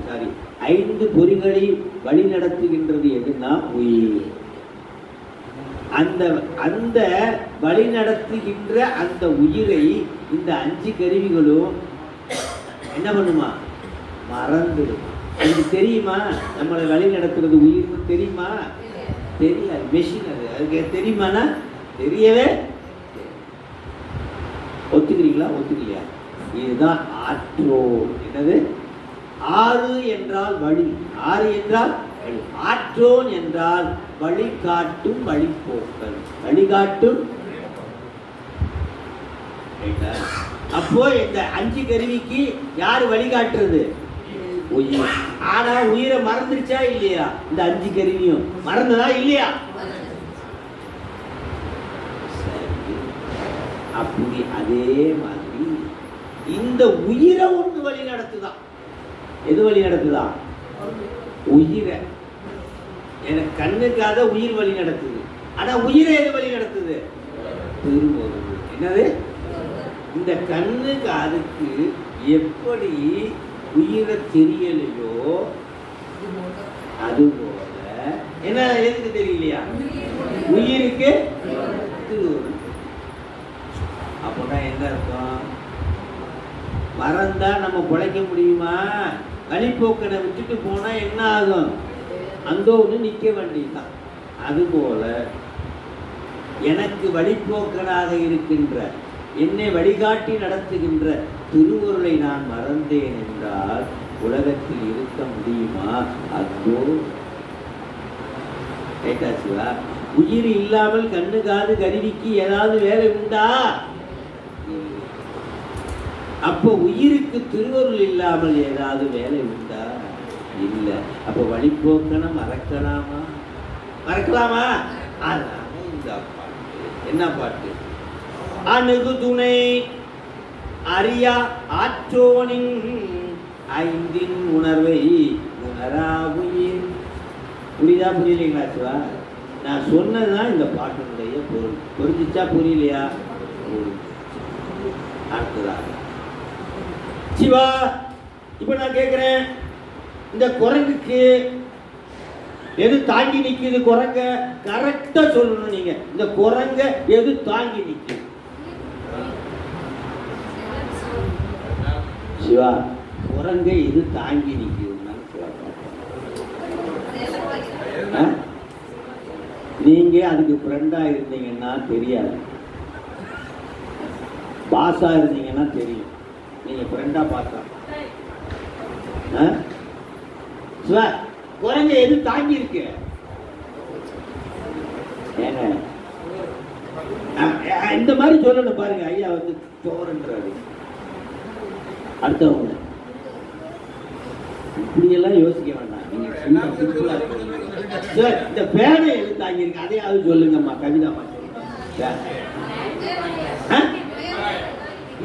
சாரி, 5 பொறிகளை வழி நடத்துகின்றது எதுன்னா உயிர். அந்த அந்த வழி நடத்துகின்ற அந்த உயிரை இந்த 5 கருவிகளும் என்ன பண்ணுமா? மறந்துடும். இது தெரியுமா? நம்மளை வழி நடத்துறது உயிர்னு தெரியுமா? தெரியாது. மெஷின் அது. அதுக்கு தெரியுமானா தெரியவே. ஒத்துக்கிறீங்களா? ஒத்துக்கலையா? இதுதான் ஆற்றோன். என்னது? 6 என்றால் வழி, 6 என்றால் ஆற்றோன் என்றால் வழிகாட்டும் வழிபோக்கல், வழிகாட்டும். அப்போ இந்த 5 கருவிக்கு யாரு வழிகாட்டுறது? உயிர். ஆனா உயிரை மறந்துருச்சா இல்லையா? இந்த 5 கருவியும் மறந்ததா இல்லையா? அப்படி அதே மாதிரி இந்த உயிரை ஒன்று வழி நடத்துதான். எது வழி நடத்துதான்? உயிரை. எனக்கு கண்ணுக்காக உயிர் வழி நடத்துது. ஆனா உயிரை எது வழி நடத்துது? திருவருள். என்னது? இந்த கண்ணு காதுக்கு எப்படி உயிரை தெரியலையோ அதுபோல என்ன எதுக்கு தெரியலையா? உயிருக்கு திருவருள். அப்பதான் என்ன அர்த்தம்? மறந்தா நம்ம பிழைக்க முடியுமா? வழிபோக்கனை விட்டுட்டு போனா என்ன ஆகும்? அந்த ஒன்று நிற்க வேண்டியதுதான். அதுபோல எனக்கு வழிபோக்கனாக இருக்கின்ற, என்னை வழிகாட்டி நடத்துகின்ற திருவருளை நான் மறந்தேன் என்றால் உலகத்தில் இருக்க முடியுமா? அதோ கேட்டாச்சுவா? உயிர் இல்லாமல் கண்ணு காது கருவிக்கு ஏதாவது வேலை உண்டா? அப்போ உயிருக்கு திருவருள் இல்லாமல் ஏதாவது வேலை உண்டா? இல்லை. அப்போ வழிபோக்கனை மறக்கலாமா? மறக்கலாமா? அதனால இந்த பாட்டு என்ன பாட்டு? அணுகு துணை அறியா ஆற்றோனின் 5 உணர்வை உணரா உயிர். புரியுதா புரியலைங்களா சிவா? நான் சொன்னதுதான் இந்த பாட்டினுடைய பொருள். புரிஞ்சிச்சா புரியலையா? அடுத்ததாக சிவா, இப்ப நான் கேட்கிறேன், இந்த குரங்குக்கு எது தாங்கி நிக்குது? குரங்க கரெக்டா சொல்லணும் நீங்க. இந்த குரங்க எது தாங்கி நிக்குது? சிவா, குரங்க எது தாங்கி நிக்குது? நீங்க அதுக்கு ஃப்ரெண்டா இருந்தீங்கன்னா தெரியாது, பாஸா இருந்தீங்கன்னா தெரியும். நீங்க ஃப்ரெண்டா பார்த்தா குறைஞ்ச எது தாங்கி இருக்கு ஏங்க இந்த மாதிரி சொல்லணும் பாருங்க. ஐயா வந்து சோறுன்றாரு, அடுத்தவங்க இப்படியெல்லாம் யோசிக்க வேண்டாம். நீங்க சிம்பிளா சார் இந்த பேனை எது தாங்கி இருக்கு அதையாவது சொல்லுங்கம்மா. கவிதாமா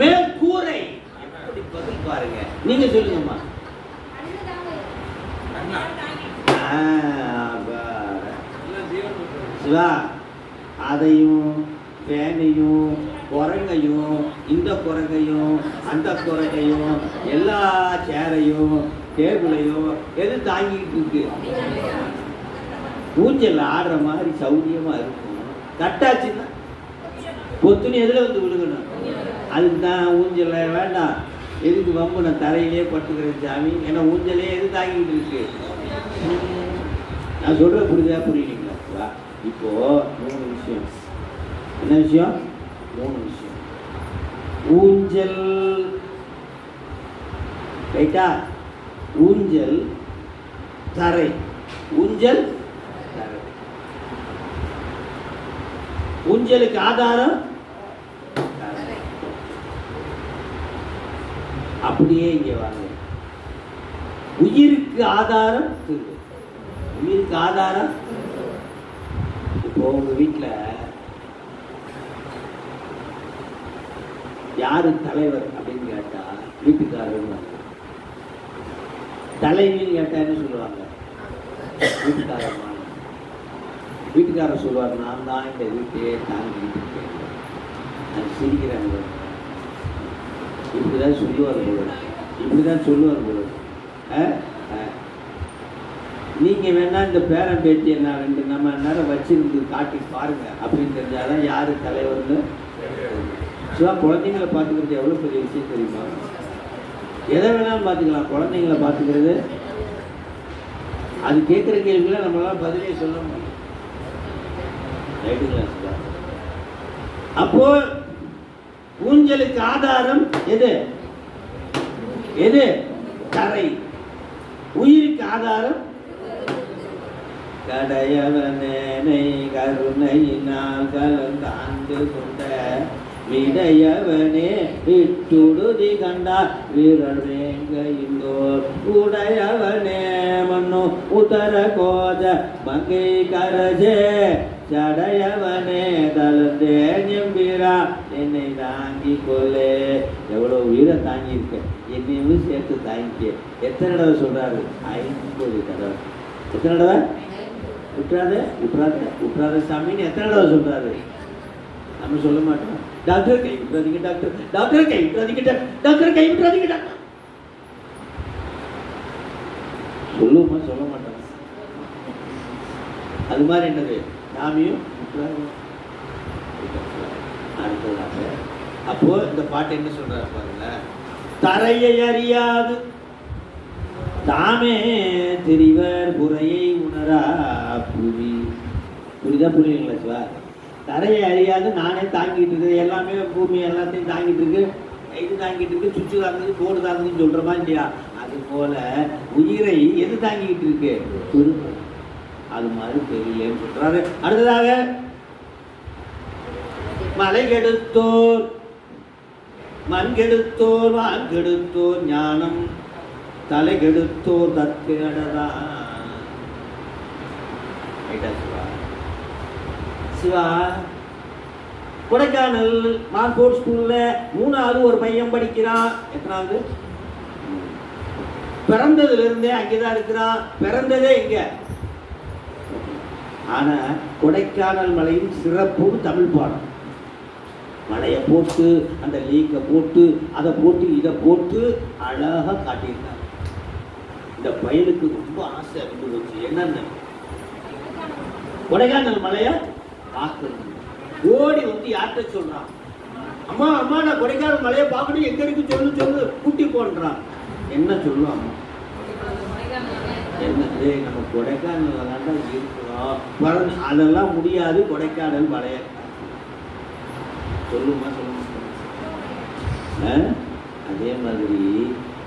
மேற்கூரை எப்படி பதில் பாருங்க, நீங்க சொல்லுங்கம்மா. சிவா அதையும் பேனையும் குரங்கையும் இந்த குரங்கையும் அந்த குரங்கையும் எல்லா சேரையும் டேபிளையும் எது தாங்கிட்டு இருக்கு? ஊஞ்சல் ஆடுற மாதிரி சௌரியமா இருக்கும். கட்டாச்சுன்னா பொத்துன்னு எதுல வந்து விழுகணும். அதுக்கு தான் ஊஞ்சல வேண்டாம், எதுக்கு வம்பு, நான் தரையிலே பட்டுக்கிறேன் சாமி. ஏன்னா ஊஞ்சலே எது தாங்கிட்டு இருக்கு? நான் சொல்ற புரியுதா புரியுங்களா? இப்போ 3 விஷயம். என்ன விஷயம்? 3 விஷயம். ஊஞ்சல் ரைட்டா? ஊஞ்சல் தரை, ஊஞ்சல் தரை. ஊஞ்சலுக்கு ஆதாரம் அப்படியே இங்க வாங்க. உயிருக்கு ஆதாரம், உயிருக்கு ஆதாரம். இப்போ உங்க வீட்டுல யாரு தலைவர் அப்படின்னு கேட்டா வீட்டுக்காரர், தலைவின்னு கேட்டா என்ன சொல்லுவாங்க? வீட்டுக்காரர். வீட்டுக்காரர் சொல்லுவார், நான் தான் இந்த வீட்டையே தாங்கிட்டு இருக்கேன். நான் சிரிக்கிறாங்க. இப்படிதான் சொல்லுவார் போல, இப்படிதான் சொல்லுவார் போல. நீங்க வேணா இந்த பேரன் பேட்டி என்ன 2 நம்ம நேரம் வச்சிருந்து காட்டி பாருங்க. அப்படின்னு தெரிஞ்சாதான் யாரு தலைவர்னு. குழந்தைங்களை பார்த்துக்கிறது எவ்வளவு பெரிய விஷயம் தெரியுமா? எதை வேணாலும் பார்த்துக்கலாம், குழந்தைங்களை பார்த்துக்கிறது. அது கேட்குற கேள்விகளை நம்மளால பதிலே சொல்ல முடியும். அப்போ ஊஞ்சலுக்கு ஆதாரம் எது? எது? தரை. உயிருக்கு ஆதாரம் கடையவனே கருணையினால் கலந்தாண்டு கொண்ட விடையவனே இட்டுடுதி கண்டார் வீரர் வேங்கையிந்தோர் உடையவனே மண்ணு உத்தர கோஜ மங்கை கரஜே சடையவனே தளர்ந்தே எம்பீரா என்னை தாங்கி கொள்ளே. எவ்வளவு உயிரை தாங்கி இருக்க, என்னையும் சேர்த்து தாங்கிக்க. எத்தனை தடவை சொல்றாரு? 50 தடவை. எத்தனை தடவை? விட்டுறாத விட்டுறாத விட்டுறாத சாமின்னு எத்தனை தடவை சொல்றாரு? நம்ம சொல்ல மாட்டோம். டாக்டர் கை விட்டுறாதீங்க, டாக்டர் டாக்டர் கை விட்டுறாதீங்க, டாக்டர் கை விட்டுறாதீங்க டாக்டர் சொல்லுவோமா? சொல்ல மாட்டோம். அது மாதிரி என்னது? சாமியும் அடுத்ததாக. அப்போ இந்த பாட்டு என்ன சொல்றாரு பாருங்க. தரையை அறியாது தாமே தெரிவர் புறையை உணரா புவி. புரிதா? புரியுங்களா சிவா? தரையை அறியாது நானே தாங்கிட்டு இருக்கு, எல்லாமே பூமி எல்லாத்தையும் தாங்கிட்டு இருக்கு, இது தாங்கிட்டு இருக்கு, சுவிட்சு தாங்குது, போர்டு தாங்குதுன்னு சொல்றமா இல்லையா? அது போல உயிரை எது தாங்கிட்டு இருக்கு? அது மாதிரி தெரியலன்னு சொல்றாரு. அடுத்ததாக மலை கெடுத்தோர் மண் கெடுத்தோர் வான் கெடுத்தோர் ஞானம் தலை கெடுத்தோர் தற்கேடதா. சிவா கொடைக்கானல் மார்போர்ட் ஸ்கூல்ல 3வது ஒரு பையன் படிக்கிறான். எத்தனாவது? பிறந்ததுல இருந்தே அங்கேதான் இருக்கிறான். பிறந்ததே இங்க. ஆனா கொடைக்கானல் மலையின் சிறப்பு தமிழ் பாடம். மலையை போட்டு அந்த லீக்கை போட்டு அதை போட்டு இதை போட்டு அழகா காட்டியிருக்காங்க. இந்த பையனுக்கு ரொம்ப ஆசை இருந்து போச்சு. என்னன்னு கொடைக்கானல் மலைய பார்க்கணும். ஓடி வந்து யார்கிட்ட சொல்றான், அம்மா அம்மா நான் கொடைக்கானல் மலையை பார்க்கணும், எங்க இருக்கு சொல்லு சொல்லு கூட்டி போன்றான். என்ன சொல்லுவான்? என்னது நம்ம கொடைக்கானல் தாண்டா இருக்கிறோம், அதெல்லாம் முடியாது. கொடைக்கானல் வளைய சொல்லுமா அதே மாதிரி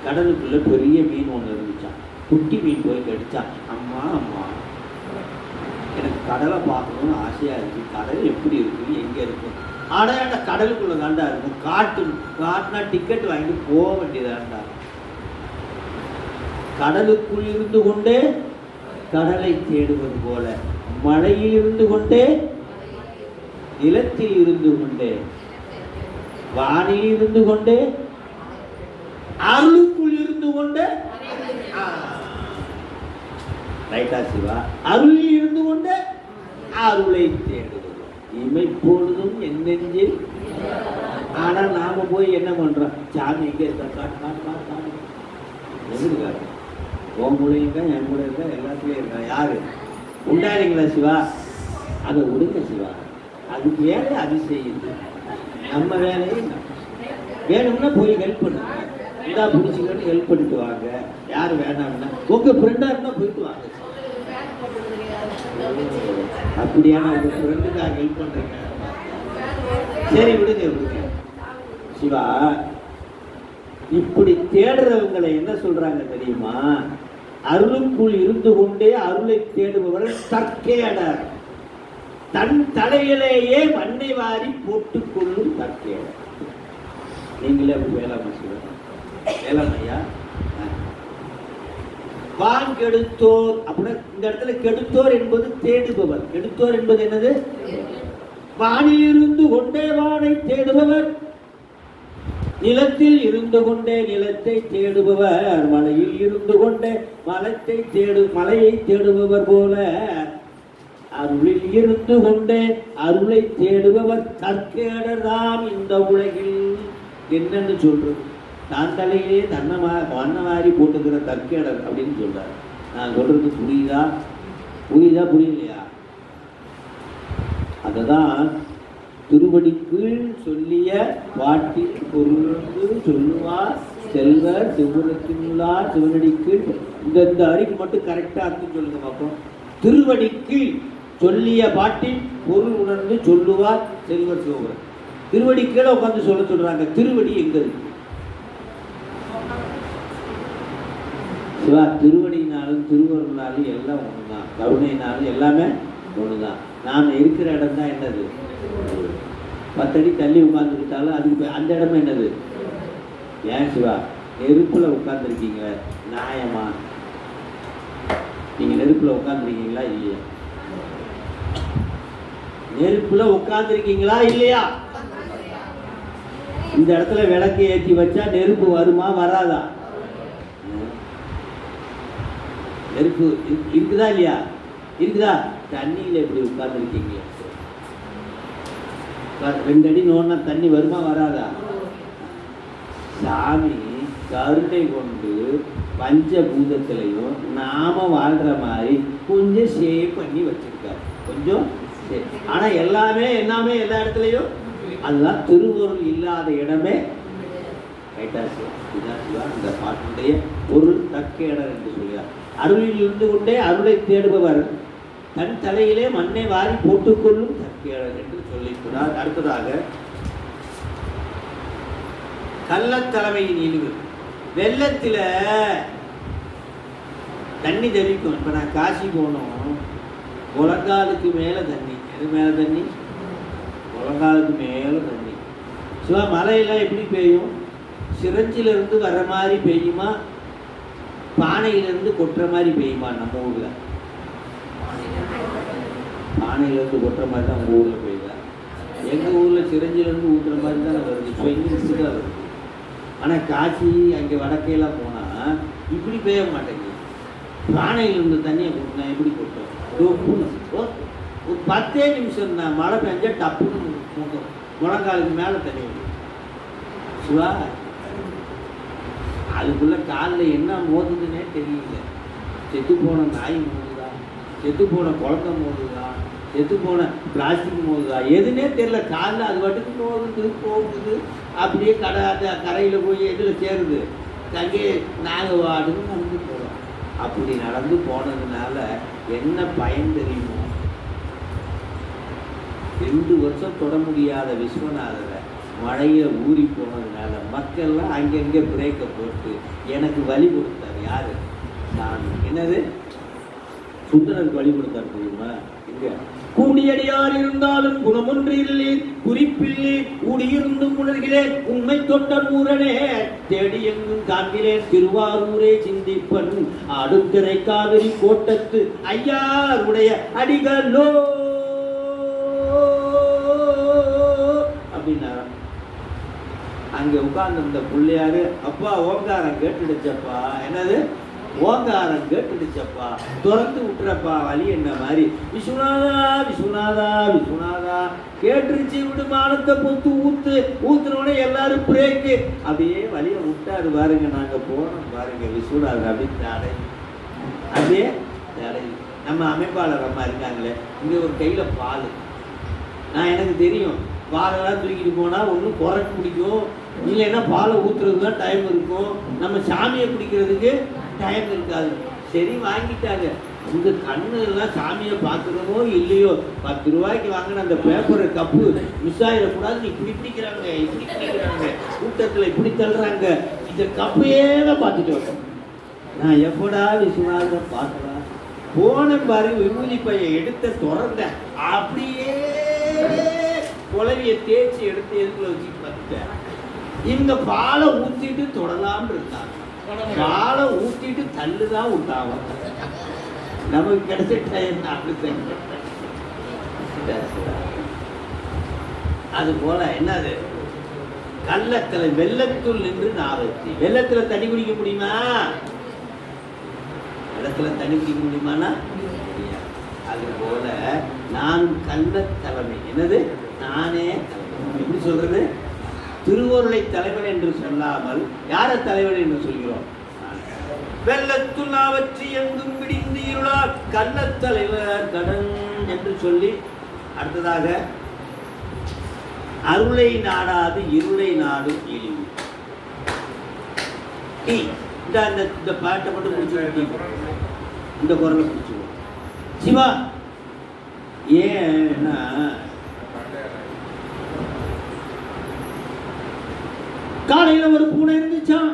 கடலுக்குள்ள பெரிய மீன் ஒன்று இருந்துச்சான். குட்டி மீன் போய் கடிச்சான். அம்மா அம்மா எனக்கு கடலை பார்க்கணும்னு ஆசையா இருக்கு, கடல் எப்படி இருக்குது, எங்க இருக்கு? ஆனால் அந்த கடலுக்குள்ள தாண்டா இருக்கும். காட்டுனா டிக்கெட் வாங்கிட்டு போக வேண்டியதாண்டா. கடலுக்குள் இருந்து கொண்டே கடலை தேடுவது போல, மழையில் இருந்து கொண்டே நிலத்தில் இருந்து கொண்டே வானில் இருந்து கொண்டே அருளுக்குள் இருந்து கொண்டே ரைட்டா சிவா, அருளில் இருந்து கொண்டே அருளை தேடுவது இமைப்பொழுதும் என் நெஞ்சில். ஆனா நாம போய் என்ன பண்றோம்? சாமி எங்க இருக்கா, காட்டு காட்டு காட்டு காட்டு எதிர்காட்டு. உன் மூலையும் என் மூலை இருக்கா, எல்லாத்துலயும் இருக்கா. யாரு உண்டானீங்களா சிவா? அதை விடுங்க சிவா, அதுக்கு வேலை அது செய்யுது. நம்ம வேலையும் வேணும்னா போய் ஹெல்ப் பண்ணுங்க. இதா பிடிச்சிக்கிட்டு ஹெல்ப் பண்ணிட்டு வாங்க. யாரு வேணாம்னா உங்க ஃப்ரெண்டா இருந்தா போயிட்டு வாங்க. அப்படியான உங்க ஃப்ரெண்டுக்காக ஹெல்ப் பண்றீங்க, சரி விடுங்க விடுங்க சிவா. இப்படி தேடுறவங்களை என்ன சொல்றாங்க தெரியுமா? அருளுக்குள் இருந்து கொண்டே அருளை தேடுபவர்கள் தற்கேடர், தன் தலையிலேயே மண்ணை வாரி போட்டுக் கொள்ளும் தற்கேடர். நீங்களே அப்படி வேளாண் சிவன் வேளாண் ஐயா. வான் கெடுத்தோர் அப்படின்னா இந்த இடத்துல கெடுத்தோர் என்பது தேடுபவர். கெடுத்தோர் என்பது என்னது? வானில் இருந்து கொண்டே வானை தேடுபவர், நிலத்தில் இருந்து கொண்டே நிலத்தை தேடுபவர், மலையில் இருந்து கொண்டே மலையை தேடுபவர் போல அருளில் இருந்து கொண்டே அருளை தேடுபவர் தற்கேடர்தான் இந்த உலகில். என்னன்னு சொல்றது? தான் தலையிலே மண்ணை வாரி போட்டுக்கிற தற்கேடர் அப்படின்னு சொல்றாரு. நான் சொல்றது புரியுதா புரியலையா? அததான் திருவடிக்குள் சொல்லிய பாட்டில் பொருள் சொல்லுவார் செல்வர் செவ்வரத்தினுள்ளார் சிவனடிக்கு. இந்த அறிவு மட்டும் கரெக்டா அர்த்தம் சொல்லுங்க பார்ப்போம். திருவடிக்கு சொல்லிய பாட்டில் பொருள் உணர்ந்து சொல்லுவார் செல்வர் சிவபுரம். திருவடி கீழே உட்காந்து சொல்றாங்க. திருவடி எங்க இருக்கு சிவா? திருவடினாலும் திருவருளாலும் எல்லாம் ஒண்ணுதான், கருணைனாலும் எல்லாமே ஒண்ணுதான். நாம இருக்கிற இடம் தான் என்னது? 10 அடி தள்ளி உட்கார்ந்துக்கிட்டாலும் அதுக்கு அந்த இடமே என்னது? ஏன் சிவா நெருப்புல உட்கார்ந்துருக்கீங்க நியாயமா? நீங்க நெருப்புல உட்கார்ந்துருக்கீங்களா இல்லையா? நெருப்புல உட்கார்ந்துருக்கீங்களா இல்லையா? இந்த இடத்துல விளக்கு ஏற்றி வச்சா நெருப்பு வருமா வராதா? நெருப்பு இருக்குதா இல்லையா? இருக்குதா? தண்ணியில எப்படி உட்கார்ந்துருக்கீங்க? 2 அடி நோண்டா தண்ணி வருமா வராதா? சாமி கருணை கொண்டு பஞ்சபூதத்திலையும் நாம வாழ்ற மாதிரி கொஞ்சம் சேவ் பண்ணி வச்சிருக்காரு. கொஞ்சம் ஆனா எல்லாமே எல்லா இடத்துலையும் அதுதான் திருவருள் இல்லாத இடமே. இந்த பாட்டுடைய பொருள் தற்கேடர் என்று சொல்கிறார். அருளில் இருந்து கொண்டே அருளை தேடுபவர் தன் தலையிலே மண்ணை வாரி போட்டுக்கொள்ளும் தற்கேடர் என்று சொல்லிக்கிறார். அடுத்ததாக கள்ளத்தலைமையின் இழிவு. வெள்ளத்துல தண்ணி தெளிக்கும். இப்ப நான் காசி போனோம், முழங்காலுக்கு மேல தண்ணி. எது மேல தண்ணி? முழங்காலுக்கு மேல தண்ணி. சிவா மழையெல்லாம் எப்படி பெய்யும்? சிரஞ்சிலிருந்து வர்ற மாதிரி பெய்யுமா, பானையிலிருந்து கொட்டுற மாதிரி பெய்யுமா? நம்ம ஊர்ல பானையிலிருந்து கொட்டுற மாதிரி தான் உங்க ஊர்ல பெய்யுதா? எங்க ஊர்ல சிரஞ்சிலிருந்து ஊற்றுற மாதிரி தான் வருது, ஸ்வெங்கிட்டு தான் வருது. ஆனா காசி அங்கே வடக்கையெல்லாம் போனா இப்படி பெய்ய மாட்டேங்குது. பானையிலிருந்து தண்ணியை கொட்டினா எப்படி கொட்டும்? ஒரு 10 நிமிஷம் தான் மழை பெஞ்சா டப்புன்னு முழங்காலுக்கு மேல தண்ணி வரும். சிவா அதுக்குள்ள காலில் என்ன மோதுதுன்னே தெரியல. செத்து போன நாய் மோதுதா, செத்து போன குழந்தை மோதுதா, செத்து போன பிளாஸ்டிக் மோதுதா, எதுனே தெரியல. காலில் அது பாட்டுக்கு மோதுது போகுது. அப்படியே கரையில் போய் எதில் சேருது, அங்கே நாங்கள் வாடுன்னு நடந்து போகிறோம். அப்படி நடந்து போனதுனால என்ன பயன் தெரியுமோ? 2 வருஷம் தொட முடியாத விஸ்வநாதரை மழையில ஊறி போனதுனால மக்கள்லாம் அங்கங்கே பிரேக்கை போட்டு எனக்கு வழி கொடுத்தார். யாரு? நான். என்னது? சுந்தரருக்கு வழி கொடுத்தார் தெரியுமா? இங்க கூடியடியார் இருந்தாலும் குணமொன்று இல்லை, குறிப்பில்லை, கூடியிருந்தும் உணர்கிறேன் உண்மை தொண்டன் ஊரனே, தேடி எங்கும் காண்கிறேன் திருவாரூரே சிந்திப்பன், அடுத்திரை காவிரி கோட்டத்து ஐயாருடைய அடிகளோ அப்படின்னாரா. அங்க உட்கார்ந்து இந்த பிள்ளையாரு, அப்பா ஓங்காரம் கேட்டுடுச்சப்பா. என்னது? ஓங்காரம் கேட்டுடுச்சப்பா, திறந்து விட்டுறப்பா வழி என்ன மாதிரி. விஸ்வநாதா விஸ்வநாதா விஸ்வநாதா கேட்டுருச்சு, விடுமானத்தை பொத்து ஊத்துனோட எல்லாரும் பிரேக்கு. அப்படியே வழியை விட்டாரு பாருங்க. நாங்க போனோம் பாருங்க விஸ்வநாதர் அப்படி தடை, அப்படியே தடை. நம்ம அமைப்பாளர் அம்மா இருக்காங்களே, இங்க ஒரு கையில பால். நான் எனக்கு தெரியும் பாலெல்லாம் தூக்கிட்டு போனா ஒன்றும் குறைக்கு பிடிக்கும், இல்லைன்னா பாலை ஊத்துறதுக்கு தான் டைம் இருக்கும், நம்ம சாமியை பிடிக்கிறதுக்கு டைம் இருக்காது. சரி வாங்கிட்டாங்க. உங்க கண்ணு எல்லாம் சாமியை பார்க்குறதோ இல்லையோ, 10 ரூபாய்க்கு வாங்கின அந்த பேப்பர் கப்பு மிஸ் ஆகிடக்கூடாது. இப்படி பிடிக்கிறாங்க, இப்படி பிடிக்கிறாங்க, கூட்டத்தில் இப்படி தள்ளுறாங்க, இந்த கப்பையே தான் பார்த்துட்டு வரேன். நான் எப்படா விஸ்வநாதரை பார்க்கலாம் போன பாருங்க. விபூதி பையன் எடுத்த திறந்த அப்படியே குழவியை தேய்ச்சி எடுத்து எதுக்குள்ள வச்சுட்டு பார்த்துட்டேன். இங்க பாலை ஊத்திட்டு தொடலாம்னு இருந்தாங்க. பாலை ஊத்திட்டு தள்ளுதான் விட்டாங்க. நமக்கு கிடைச்ச டைம் அது போல. என்னது? கள்ளத்தலை வெள்ளத்துள் நின்று நாவத்தி. வெள்ளத்துல தண்ணி குடிக்க முடியுமா? வெள்ளத்துல தண்ணி குடிக்க முடியுமானா? அது போல நான் கள்ளத்தலைமை. என்னது? நானே தலைவன். எப்படி சொல்றது? திருவருளை தலைவன் என்று சொல்லாமல் யார தலைவன் என்று சொல்கிறோம்? வெள்ளத்துள் நாவற்றி எங்கும் விடிந்து இருளார் கள்ளத்தலைவர் கடன் என்று சொல்லி, அடுத்ததாக அருளை நாடாது இருளை நாடும் இழிவு. இந்த பாட்டை மட்டும் முடிச்சு, இந்த குரலை பிடிச்சுவோம். சிவா ஏன்னா காலையில ஒரு பூனை இருந்துச்சான்,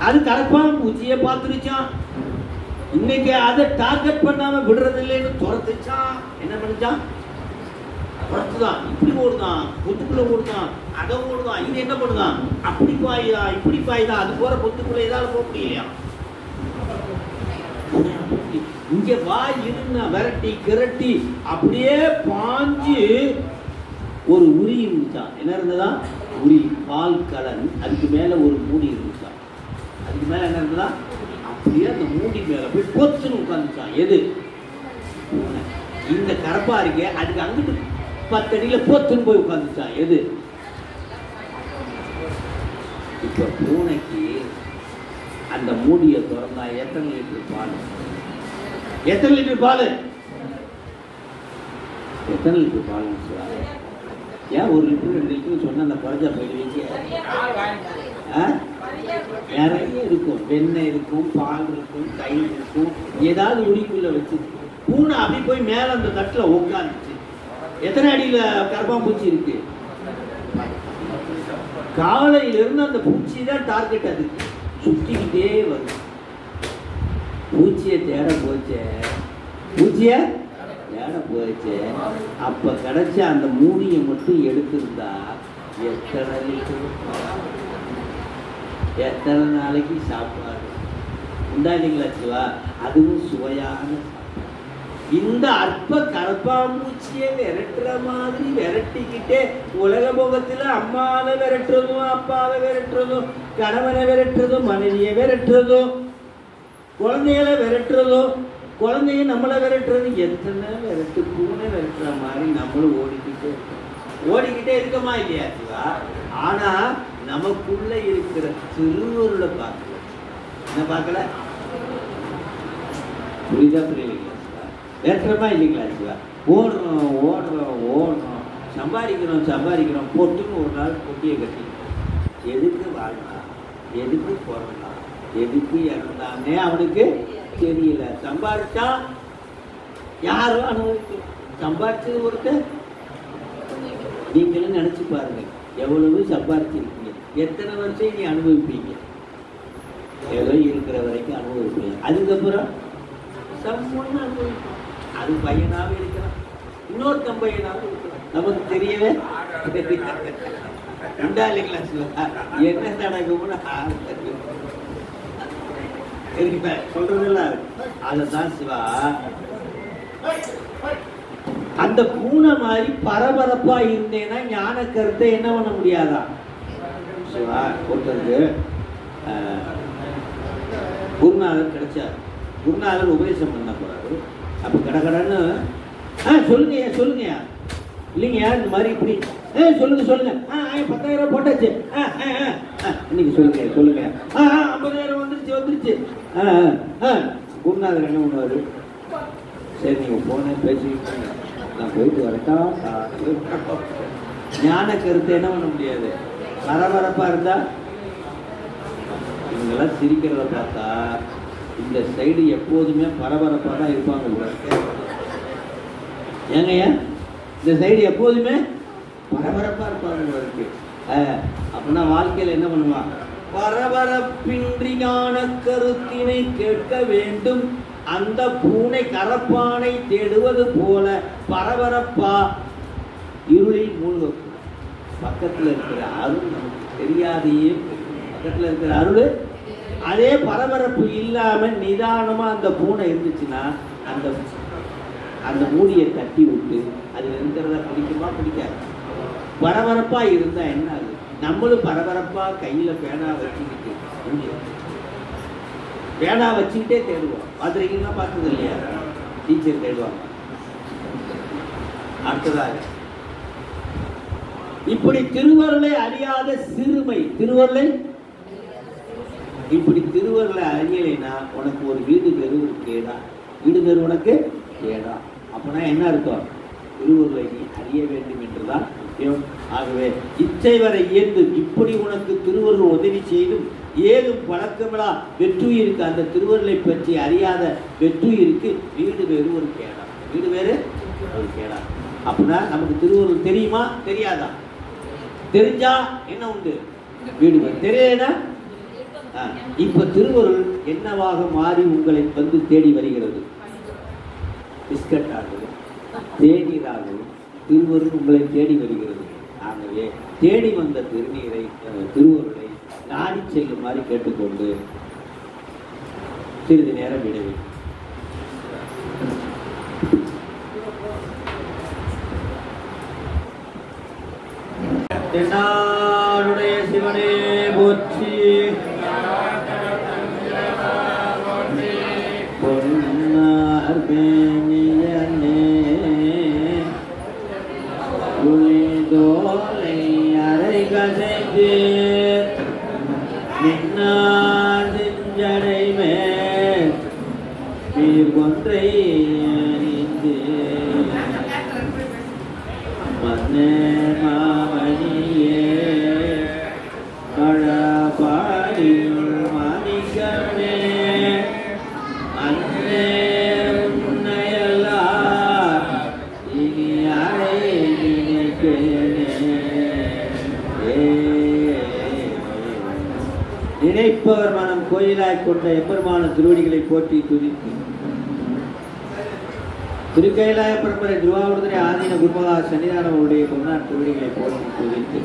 அது கரப்பான் பூச்சியை பார்த்துருச்சான். இன்னைக்கு அதை டார்கெட் பண்ணாம விடுறது இல்லைன்னு துரத்துச்சான். என்ன பண்ணிச்சான்? துரத்துதான். இப்படி ஓடுதான், பொத்துக்குள்ள ஓடுதான், அதை ஓடுதான், இது என்ன பண்ணுதான்? அப்படி பாயுதான், இப்படி பாயுதான். அது போற பொத்துக்குள்ள ஏதாவது போக முடியலையா? இங்க வாய் இருந்தா விரட்டி கிரட்டி அப்படியே பாஞ்சு ஒரு உரி இருந்துச்சான். என்ன இருந்ததா? உரி, பால் கலன். அதுக்கு மேல ஒரு மூடி இருந்துச்சான். அதுக்கு மேல என்ன இருந்ததா? அப்படியே அந்த மூடி மேல போய் பொத்துன்னு உட்காந்துச்சான். எது? இந்த கரப்பா இருக்கே, அதுக்கு அங்கிட்டு 10 அடியில பொத்துன்னு போய் உட்காந்துச்சான். எது? இப்ப பூனைக்கு அந்த மூடியை திறந்தா எத்தனை லிட்டர் பால்? எத்தனை லிட்டர் பால்? எத்தனை லிட்டர் பால் சொல்றாங்க? ஏன் 1 லிட்டர் 2 லிட்டர் சொன்ன அந்த குறைஞ்சா போயிடுவீங்க? நிறைய இருக்கும். வெண்ணெய் இருக்கும், பால் இருக்கும், தயிர் இருக்கும், ஏதாவது உரிக்குள்ள வச்சு. பூனை அப்படி போய் மேல அந்த தட்டுல உட்காந்துச்சு. எத்தனை அடியில கரப்பாம்பூச்சி இருக்கு? காலையிலிருந்து அந்த பூச்சி தான் டார்கெட். அதுக்கு சுத்திக்கிட்டே வரும். பூச்சியை தேட போச்சே, பூச்சிய தேட போச்சே. அப்ப கிடைச்ச அந்த மூடியை மட்டும் எடுத்திருந்தா எத்தனை லிட்டர், எத்தனை நாளைக்கு சாப்பாடு உண்டானீங்களா சிவா? அதுவும் சுவையான. இந்த அற்ப கரப்பாம்பூச்சியை விரட்டுற மாதிரி விரட்டிக்கிட்டே உலக முகத்துல அம்மாவை விரட்டுறதும், அப்பாவை விரட்டுறதும், கணவனை விரட்டுறதும், மனைவியை விரட்டுறதும், குழந்தைகளை விரட்டுறதும், குழந்தைய நம்மளை விரட்டுறது. எத்தனை விரட்டு? பூனை விரட்டுற மாதிரி நம்மளும் ஓடிக்கிட்டே இருக்கமா இல்லையா சிவா? ஆனா நமக்குள்ள இருக்கிற திருவருளை பார்க்கல. என்ன பார்க்கல? புரியுதா புரியலைங்களா சிவா? விரட்டுறமா இல்லைங்களா சிவா? ஓடுறோம், சம்பாதிக்கிறோம், பொட்டுன்னு ஒரு நாள் பொட்டியை கட்டி எதுக்கு வாழ்ந்தா, எதுக்கு பிறந்தா, எதுக்கு இறந்தானே அவனுக்கு தெரியல. சம்பாதிச்சா யாரும் அனுபவிக்கும். சம்பாதிச்சது ஒருத்தர். நீங்களும் நினைச்சு பாருங்க, எவ்வளவு சம்பாதிச்சிருக்கீங்க, எத்தனை வருஷம் நீ அனுபவிப்பீங்க? ஏதோ இருக்கிற வரைக்கும் அனுபவிப்பீங்க. அதுக்கப்புறம் சம்பொண்ணு அனுபவிப்போம். அது பையனாக இருக்கலாம், இன்னொருத்தன் பையனாக இருக்கலாம், நமக்கு தெரியவே ரெண்டாவது கிளாஸ்ல என்ன நடக்கும்னு சொல்றதில்ல. அதுதான் சிவா. அந்த பூனை மாதிரி பரபரப்பா இருந்தேன்னா ஞான கருத்தை என்ன பண்ண முடியாதா சிவா? ஒருத்தருக்கு குருநாதர் கிடைச்சார். குருநாதர் உபதேசம் பண்ண போறாரு. அப்ப கடகடன்னு சொல்லுங்கய்யா சொல்லுங்கய்யா, இல்லைங்கய்யா இந்த மாதிரி இப்படி சொல்லுங்க சொல்லுங்க, 10,000 போட்டாச்சு, இன்னைக்கு சொல்லுங்க சொல்லுங்க, 50,000 வந்துருச்சு. குருநாதர் என்ன பண்ணுவாரு? சரி நீங்க போன பேசிக்கிட்டு நான் போயிட்டு வரட்டா. ஞான கருத்தை என்ன பண்ண முடியாது. பரபரப்பா இருந்தா இவங்கெல்லாம் சிரிக்கிறத பார்த்தா இந்த சைடு எப்போதுமே பரபரப்பாக தான் இருப்பாங்க. ஏங்கய்யா இந்த சைடு எப்போதுமே பரபரப்பா இருப்பாங்க இருக்கு. அப்படின்னா வாழ்க்கையில் என்ன பண்ணுவான்? பரபரப்பின்றி ஞான கருத்தினை கேட்க வேண்டும். அந்த பூனை கரப்பானை தேடுவது போல பரபரப்பா இருளில் மூழ்க. பக்கத்தில் இருக்கிற அருள் நமக்கு தெரியாதையே, பக்கத்தில் இருக்கிற அருள் அதே பரபரப்பு இல்லாம நிதானமா அந்த பூனை இருந்துச்சுன்னா அந்த அந்த மூடியை தட்டி விட்டு அதுல இருக்கிறத பிடிக்குமா பிடிக்காது. பரபரப்பா இருந்தா என்ன ஆகுது? நம்மளும் பரபரப்பா கையில பேனா வச்சுக்கிட்டு பேனா வச்சுக்கிட்டே தேடுவோம். பார்த்துருக்கீங்கன்னா பார்த்தது இல்லையா? டீச்சர் தேடுவாங்க. அடுத்ததாக இப்படி திருவருளை அறியாத சிறுமை, திருவருளை இப்படி திருவருளை அறியலைன்னா உனக்கு ஒரு வீடு தெரு கேடா, வீடு தெரு உனக்கு கேடா. அப்பனா என்ன அர்த்தம்? திருவருளை நீ அறிய வேண்டும் என்றுதான் முக்கியம். ஆகவே இச்சை வரை இயந்து இப்படி உனக்கு திருவருள் உதவி செய்தும் ஏதும் பழக்கமில்லா வெற்றுயிருக்கு, அந்த திருவருளை பற்றி அறியாத வெற்றுயிருக்கு வீடு வேறு ஒரு கேடா, வீடு வேறு ஒரு கேடா. அப்படின்னா நமக்கு திருவருள் தெரியுமா தெரியாதா? தெரிஞ்சா என்ன உண்டு? வீடு வேறு. தெரியலனா இப்ப திருவருள் என்னவாக மாறி உங்களை வந்து தேடி வருகிறது? பிஸ்கட்டாகவும் தேநீராகவும் திருவருள் உங்களை தேடி வருகிறது. ஆகவே தேடி வந்த திருநீரை திருவருளை நாடி செல்லுமாறு கேட்டுக்கொண்டு சிறிது நேரம் விடுவேன். தென்னாடுடைய சிவனே போற்றி, பொன்னார் பேணியனே புலிதோலை அரை கசைக்கு நின்னார் செஞ்சடை மேல் நீர் கொன்றை அணிந்து மன்னே மாமணியே கழபாடியுள் மாணிக்கமே அன்னே உன்னையெல்லாம் இனி அறை நினைக்கிறேனே. நினைப்பவர் மனம் கோயிலாய் கொண்ட எம்பெருமான திருவடிகளை போற்றி துதித்து திருக்கைலாய பரம்பரை திருவாவூர்துறை ஆதீன குருமகா சன்னிதானவருடைய பொன்னார் திருவடிகளை போற்றி துதித்து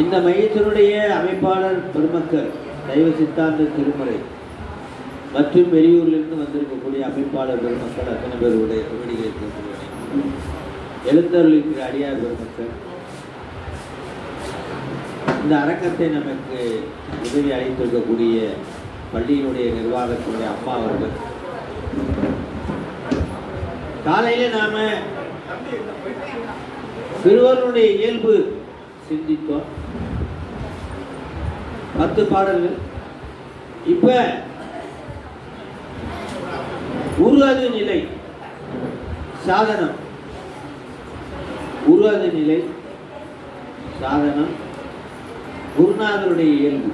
இந்த மையத்தினுடைய அமைப்பாளர் பெருமக்கள், சைவ சித்தாந்த திருமுறை மற்றும் வெளியூரிலிருந்து வந்திருக்கக்கூடிய அமைப்பாளர் பெருமக்கள் அத்தனை பேருடைய திருவடிகளை போற்றி எழுந்தருள் இருக்கிற அடியார் பெருமக்கள், இந்த அரங்கத்தை நமக்கு உதவி அளித்திருக்கக்கூடிய பள்ளியினுடைய நிர்வாகத்தினுடைய அம்மா அவர்கள், காலையில நாம திருவருளுடைய இயல்பு சிந்தித்தோம், 10 பாடல்கள். இப்ப உருவது நிலை சாதனம், உருவது நிலை சாதனம் குருநாதருடைய இயல்பு.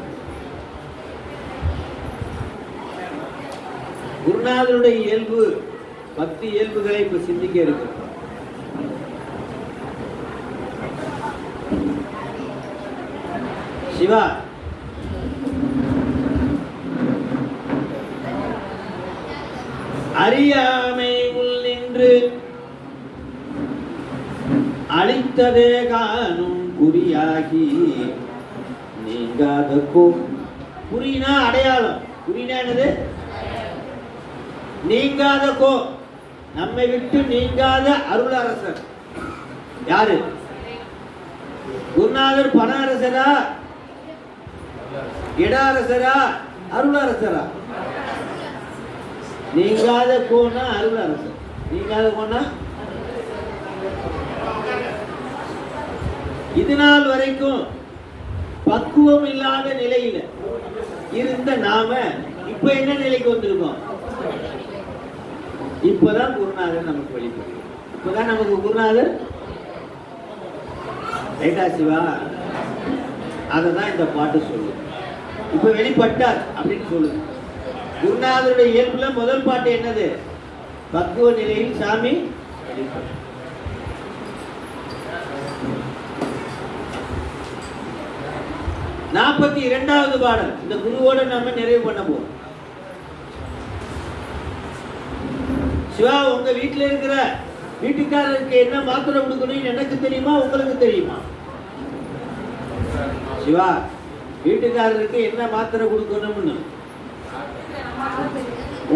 குருநாதருடைய இயல்பு 10 இயல்புகளை இப்ப சிந்திக்க இருக்கு. சிவா, அறியாமை உள் நின்று அழித்ததே காணும் குறியாகி நீங்காத குறினா அடையாளம். குறினா என்னது? நீங்காத நம்மை விட்டு நீங்காத அருள் அரசர் யாரு? குருநாதர் பண அரசரா, இட அரசரா, அருள் அரசரா? நீங்காத கோனா அருள் அரசர். நீங்காத கோனா இது நாள் வரைக்கும் பக்குவம் இல்லாத நிலையில இருந்த நாம இப்ப என்ன நிலைக்கு வந்திருக்கோம்? இப்பதான் குருநாதர் நமக்கு வெளிப்படும். இப்பதான் நமக்கு குருநாதர் ரைட்டா சிவா? அததான் இந்த பாட்டு சொல்லுது. இப்ப வெளிப்பட்டார் அப்படின்னு சொல்லுது. குருநாதருடைய இயல்புல முதல் பாட்டு என்னது? பக்குவ நிலையில் சாமி வெளிப்பட்டார். 42வது பாடல் இந்த குருவோட நம்ம நிறைவு பண்ண போறோம். சிவா, உங்க வீட்டுல இருக்கிற வீட்டுக்காரருக்கு என்ன மாத்திரை கொடுக்கணும் எனக்கு தெரியுமா, உங்களுக்கு தெரியுமா? சிவா, வீட்டுக்காரருக்கு என்ன மாத்திரை கொடுக்கணும்னு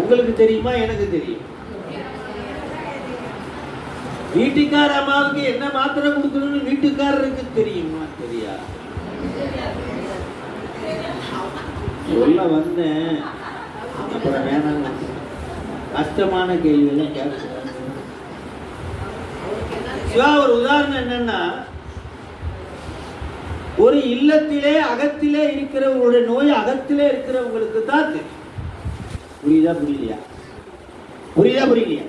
உங்களுக்கு தெரியுமா, எனக்கு தெரியும்? வீட்டுக்கார அம்மாவுக்கு என்ன மாத்திரை கொடுக்கணும்னு வீட்டுக்காரருக்கு தெரியுமா, தெரியா? சொல்ல வந்தேன், அப்புறம் வேணாம், கஷ்டமான கேள்வியெல்லாம் கேட்க. சிவா, ஒரு உதாரணம் என்னன்னா, ஒரு இல்லத்திலே அகத்திலே இருக்கிறவங்களுடைய நோய் அகத்திலே இருக்கிறவங்களுக்கு தான் தெரியும். புரியுதா புரியலையா? புரியுதா புரியலையா?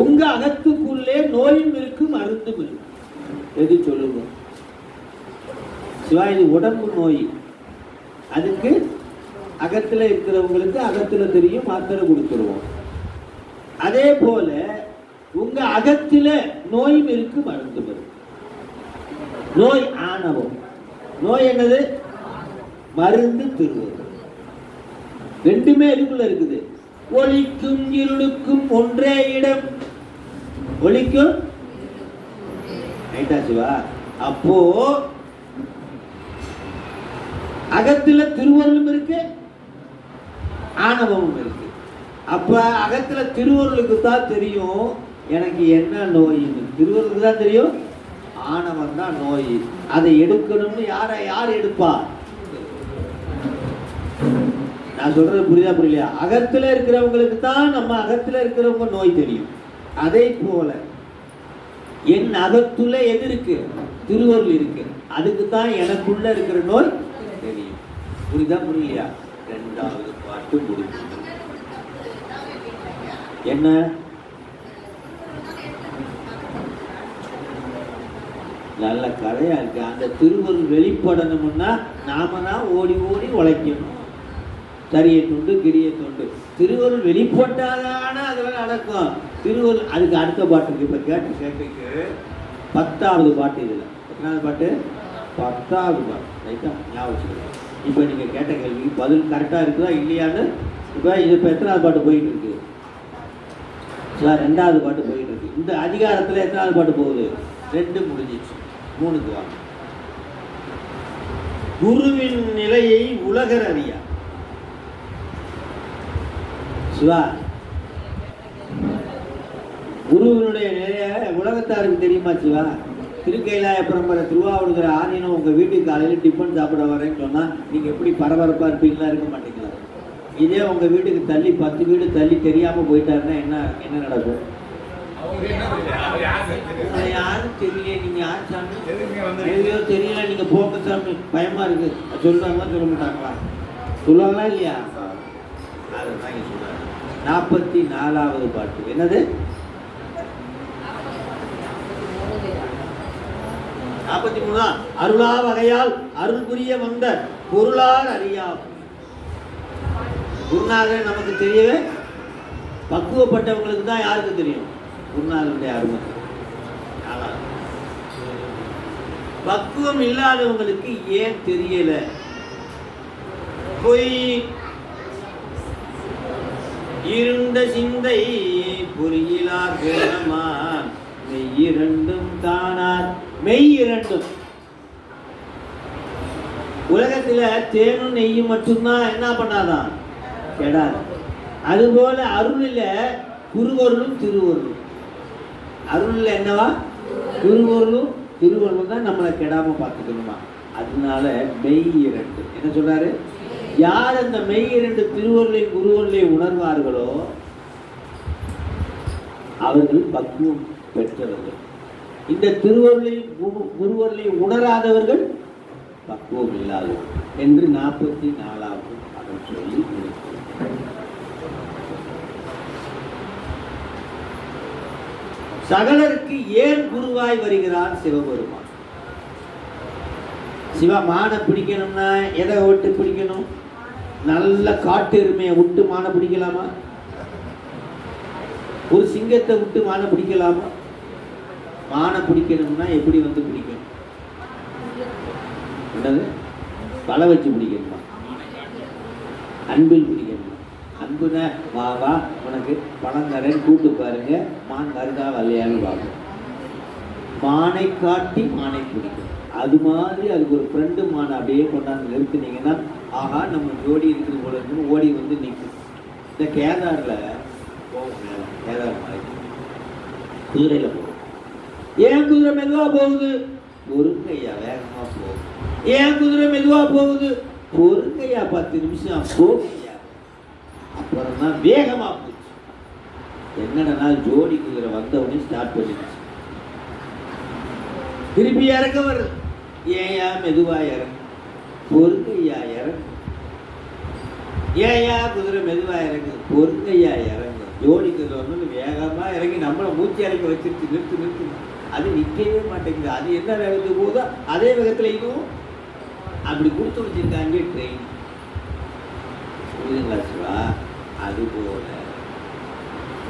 உங்க அகத்துக்குள்ளே நோயும் இருக்கு, மருந்தும் இருக்கு. எது சொல்லுங்க சிவா? இது உடம்பு நோய், அதுக்கு அகத்துல இருக்கிறவங்களுக்கு அகத்துல தெரியும், மாத்திரை கொடுத்துருவோம். அதே போல உங்க அகத்தில நோயும் இருக்கு, மருந்தும் இருக்கு. நோய் ஆணவம், நோய் என்னது? மருந்து திருவது. ரெண்டுமே இதுக்குள்ள இருக்குது. ஒளிக்கும் இருளுக்கும் ஒன்றே இடம். ஒளிக்கும் ரைட்டா சிவா? அப்போ அகத்துல திருவருளும் இருக்கு, ஆணவமும் இருக்கு. அப்ப அகத்துல திருவருளுக்கு தான் தெரியும் எனக்கு என்ன நோயின்னு. திருவருளுக்கு தான் தெரியும், ஆணவம் தான் நோய். அதை எடுக்கணும்னு யார் எடுப்பா? நான் சொல்றது புரியுதா புரியலையா? அகத்துல இருக்கிறவங்களுக்கு தான் நம்ம அகத்துல இருக்கிறவங்க நோய் தெரியும். அதே போல என் அகத்துல எது இருக்கு? திருவருள் இருக்கு. அதுக்கு தான் எனக்குள்ள இருக்கிற நோய் தெரியும். புரியுதா புரியலையா? 2வது பாட்டு முடிச்சு. என்ன நல்ல கதையா இருக்கு. அந்த திருவருள் வெளிப்படணும்னா நாம தான் ஓடி ஓடி உழைக்கணும். சரிய தொண்டு, கிரிய தொண்டு. திருவருள் வெளிப்பட்டாதான அதெல்லாம் நடக்கும். திருவருள் அதுக்கு அடுத்த பாட்டு இருக்கு. இப்ப கேட்டு கேட்க 10வது பாட்டு. இதுல எத்தனாவது பாட்டு? 10வது பாட்டு. ரைட்டா? ஞாபகம். இப்ப நீங்க கேட்ட கேள்விக்கு பதில் கரெக்டா இருக்குதா இல்லையான்னு இப்ப இது இப்ப எத்தனாவது பாட்டு போயிட்டு இருக்கு? 2வது பாட்டு போயிட்டு இருக்கு. இந்த அதிகாரத்துல எத்தனாவது பாட்டு போகுது? 2 முடிஞ்சிச்சு. 3க்கு வாங்க. குருவின் நிலையை உலகர் அறியா. சிவா, குருவினுடைய நிலைய உலகத்தாருக்கு தெரியுமா சிவா? திருக்கைலாய பரம்பரை திருவாவூர் ஆதீனம் உங்க வீட்டுக்கு காலையில் டிஃபன் சாப்பிட வரேன்னு சொன்னா நீங்க எப்படி பரபரப்பா இருப்பீங்களா, இருக்க மாட்டீங்களா? இதே உங்க வீட்டுக்கு தள்ளி 10 வீடு தள்ளி தெரியாம போயிட்டாருன்னா என்ன நடக்கும்? யாரும் தெரியல, நீங்க யார் சாமி தெரியல, நீங்க போக்க சாமி, பயமா இருக்கு சொல்றாங்களா சொல்ல மாட்டாங்களா? சொல்லுவாங்களா இல்லையா? அதான் சொல்றாங்க. 44வது பாட்டு என்னது? 43. அருளா வகையால் அருள் புரிய வந்த பொருளார் அறியா. குருநாதர் நமக்கு தெரியவே, பக்குவப்பட்டவங்களுக்கு தான் யாருக்கு தெரியும் குருநாதருடைய அருமை. பக்குவம் இல்லாதவங்களுக்கு ஏன் தெரியல? பொய் இருண்ட சிந்தை பொறியிலார் போனமான் மெய்யிரண்டும் காணார். மெய்யிரண்டும் உலகத்துல தேனும் நெய்யும் மட்டும்தான் என்ன பண்ணாதான் கெடாது. அதுபோல அருளில குருவருளும் திருவருளும். அருளில் என்னவா? குருவருளும் திருவருளும் தான் நம்மளை கெடாம பார்த்துக்கணுமா. அதனால மெய் இரண்டு என்ன சொல்றாரு? யார் அந்த மெய் இரண்டு திருவருளையும் குருவருளையும் உணர்வார்களோ அவர்கள் பக்குவம் பெற்றவர்கள். இந்த திருவருளையும் குருவருளையும் உணராதவர்கள் பக்குவம் இல்லாதவர்கள் என்று 44வது அவன் சொல்லி சகலருக்கு ஏன் குருவாய் வருகிறார் சிவபெருமான்? சிவமான பிடிக்கணும்னா எதை விட்டு பிடிக்கணும்? நல்ல காட்டு எருமையை விட்டு மான பிடிக்கலாமா? ஒரு சிங்கத்தை விட்டு மான பிடிக்கலாமா? மான பிடிக்கணும்னா எப்படி வந்து பிடிக்கணும்? என்னது? பல வச்சு பிடிக்கணுமா? அன்பில் பிடிக்கணுமா? அன்புனா வா வா உனக்கு பணம் தரேன்னு கூட்டு பாருங்க, மான் வருதா வரலையான்னு பார்க்கணும். மானை காட்டி மானை பிடிக்கும். அது மாதிரி அதுக்கு ஒரு ஃப்ரெண்டு மானை அப்படியே கொண்டாந்து நிறுத்தினீங்கன்னா ஆஹா நம்ம ஜோடி இருக்குது போல இருக்குன்னு ஓடி வந்து நிற்கும். இந்த கேதாரில் போகும், கேதார் மலை குதிரையில் போகும். ஏன் குதிரை மெதுவாக போகுது? பொறுங்கையா வேகமாக போகுது. ஏன் குதிரை மெதுவாக போகுது? பொறுங்கையா 10 நிமிஷம் போகுங்க. அப்புறம் தான் வேகமாக போச்சு. என்னடனா ஜோடி குதிரை வந்தவொடனே ஸ்டார்ட் பண்ணிடுச்சு. திருப்பி இறக்க வருது. ஏயா மெதுவா இறங்கு? பொறுங்கையா இறங்கு. ஏயா குதிரை மெதுவா இறங்கு? பொறுங்கையா இறங்கு. ஜோடி குதிரை வந்து வேகமா இறங்கி நம்மளை மூச்சு இறக்கி வச்சிருச்சு. நிறுத்து நிறுத்து. அது நிற்கவே மாட்டேங்குது. அது என்ன வேகத்துக்கு போதோ அதே வேகத்துல இதுவும் அப்படி கொடுத்து வச்சிருக்காங்க ட்ரெயின். புரியுதுங்களா சிவா? அதுபோல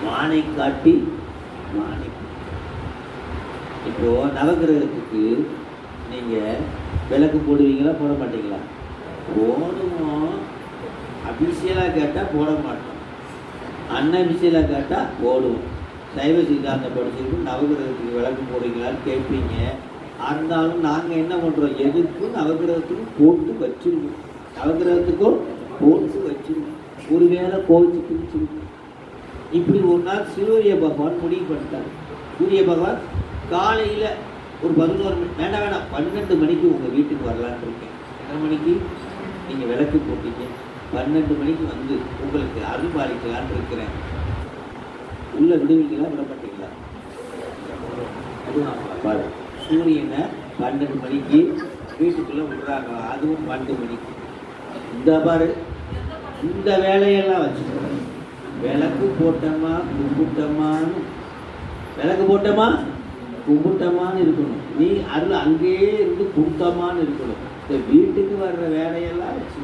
மானை காட்டி மானை. இப்போ நவகிரகத்துக்கு நீங்க விளக்கு போடுவீங்களா போட மாட்டீங்களா? போடுவோம். அபிஷியலாக கேட்டால் போட மாட்டோம். அன்அபிஷியலாக கேட்டால் போடுவோம். சைவ சித்தாந்தம் படிச்சுட்டு நவகிரகத்துக்கு விளக்கு போடுவீங்களான்னு கேட்பீங்க. இருந்தாலும் நாங்கள் என்ன பண்ணுறோம்? எதுக்கும் நவகிரகத்துக்கும் போட்டு வச்சிருக்கோம். நவகிரகத்துக்கும் போட்டு வச்சிருக்கோம். ஒரு வேளை கோவிச்சு பிடிச்சிருக்கோம். இப்படி ஒரு நாள் சூரிய பகவான் முடிவு பண்ணிட்டார். சூரிய பகவான் காலையில் ஒரு 11 மணி வேண்டாம் 12 மணிக்கு உங்கள் வீட்டுக்கு வரலான்னு இருக்கேன். எத்தனை மணிக்கு நீங்கள் விளக்கு போட்டீங்க? 12 மணிக்கு வந்து உங்களுக்கு அருள் பாலிக்கலான்னு இருக்கிறேன். உள்ள விடுவீங்களா விட மாட்டீங்களா? அதுவும் சூரியனை 12 மணிக்கு வீட்டுக்குள்ளே விடுறாங்களா? அதுவும் 12 மணிக்கு. இந்த பாரு இந்த வேலையெல்லாம் வச்சுக்கணும். விளக்கு போட்டோமா கும்பிட்டோமான்னு, விளக்கு போட்டோமா கும்பிட்டோமான்னு இருக்கணும். நீ அருள் அங்கேயே இருந்து கொடுத்தோமான்னு இருக்கணும். இந்த வீட்டுக்கு வர்ற வேலையெல்லாம் வச்சு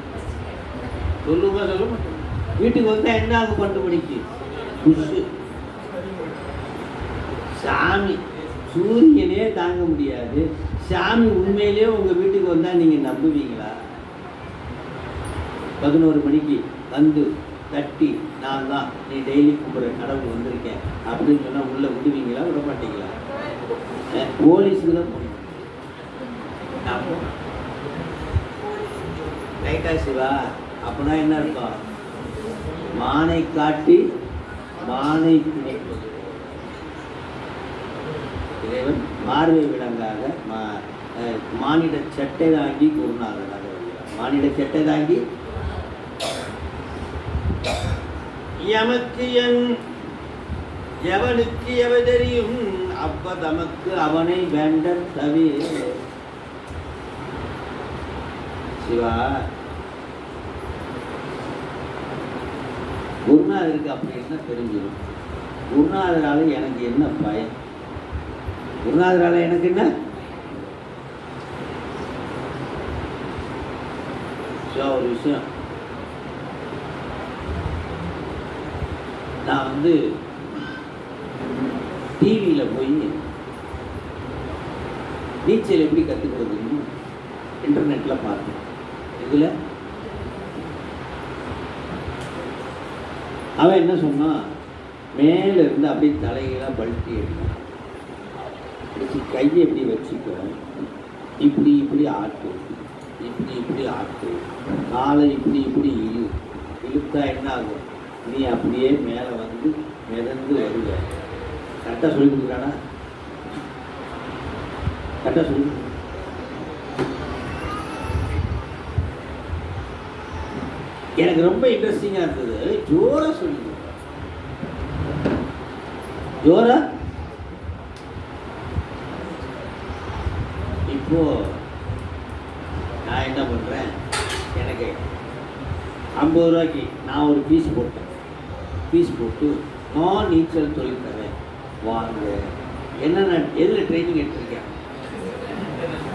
சொல்லுமா சொல்ல மாட்டோம். வீட்டுக்கு வந்தால் என்ன ஆகும்? 12 மணிக்கு புஷு சாமி சூரியனே தாங்க முடியாது. சாமி உண்மையிலேயே உங்கள் வீட்டுக்கு வந்தால் நீங்கள் நம்புவீங்களா? 11 மணிக்கு வந்து தட்டி நான் தான் நீ டெய்லி கும்பிட்ற கடவுள் வந்திருக்கேன் அப்படின்னு சொன்னால் உள்ளே விடுவீங்களா விட மாட்டீங்களா? போலீஸுக்கு தான் போகணும். ரைட்டா சிவா? அப்படின்னா என்ன இருக்கும்? மானை காட்டி மானை பிணைப்பது. இறைவன் பார்வை விலங்காக மானிட சட்டை தாங்கி குருநாதனாக வருகிறார். மானிட சட்டை தாங்கி எமக்கு எவனுக்கு எவ தெரியும் அப்ப தமக்கு அவனை வேண்ட தவிர. சிவா குருநாதருக்கு அப்படி என்ன தெரிஞ்சிடும்? குருநாதரால எனக்கு என்ன பயன்? குருநாதரால எனக்கு என்ன? ஒரு விஷயம் நான் வந்து டிவியில் போய் நீச்சல் எப்படி கற்றுக்கிறதுன்னு இன்டர்நெட்டில் பார்த்தேன். இதில் அவன் என்ன சொன்னான், மேலே இருந்து அப்படியே தலையெல்லாம் பல்ட்டி எடுத்தான். அடிச்சு கையை எப்படி வச்சுக்கோ, இப்படி இப்படி ஆட்டு, இப்படி இப்படி ஆட்டு, காலை இப்படி இப்படி இழுத்தா என்ன ஆகும், நீ அப்படியே மேலே வந்து மிதந்து வருவ. கரெக்டாக சொல்லி கொடுக்குறானா? கரெக்டாக சொல்லி எனக்கு ரொம்ப இன்ட்ரெஸ்டிங்காக இருந்தது. ஜோரா சொல்லி ஜோரா. இப்போ நான் என்ன பண்ணுறேன், எனக்கு 50 ரூபாய்க்கு நான் ஒரு ஃபீஸ் போட்டேன். ஃபீஸ் போட்டு நான் நீச்சல் சொல்லித்தரேன் வாங்க. என்னென்ன எதில் ட்ரைனிங் எடுத்திருக்கேன்,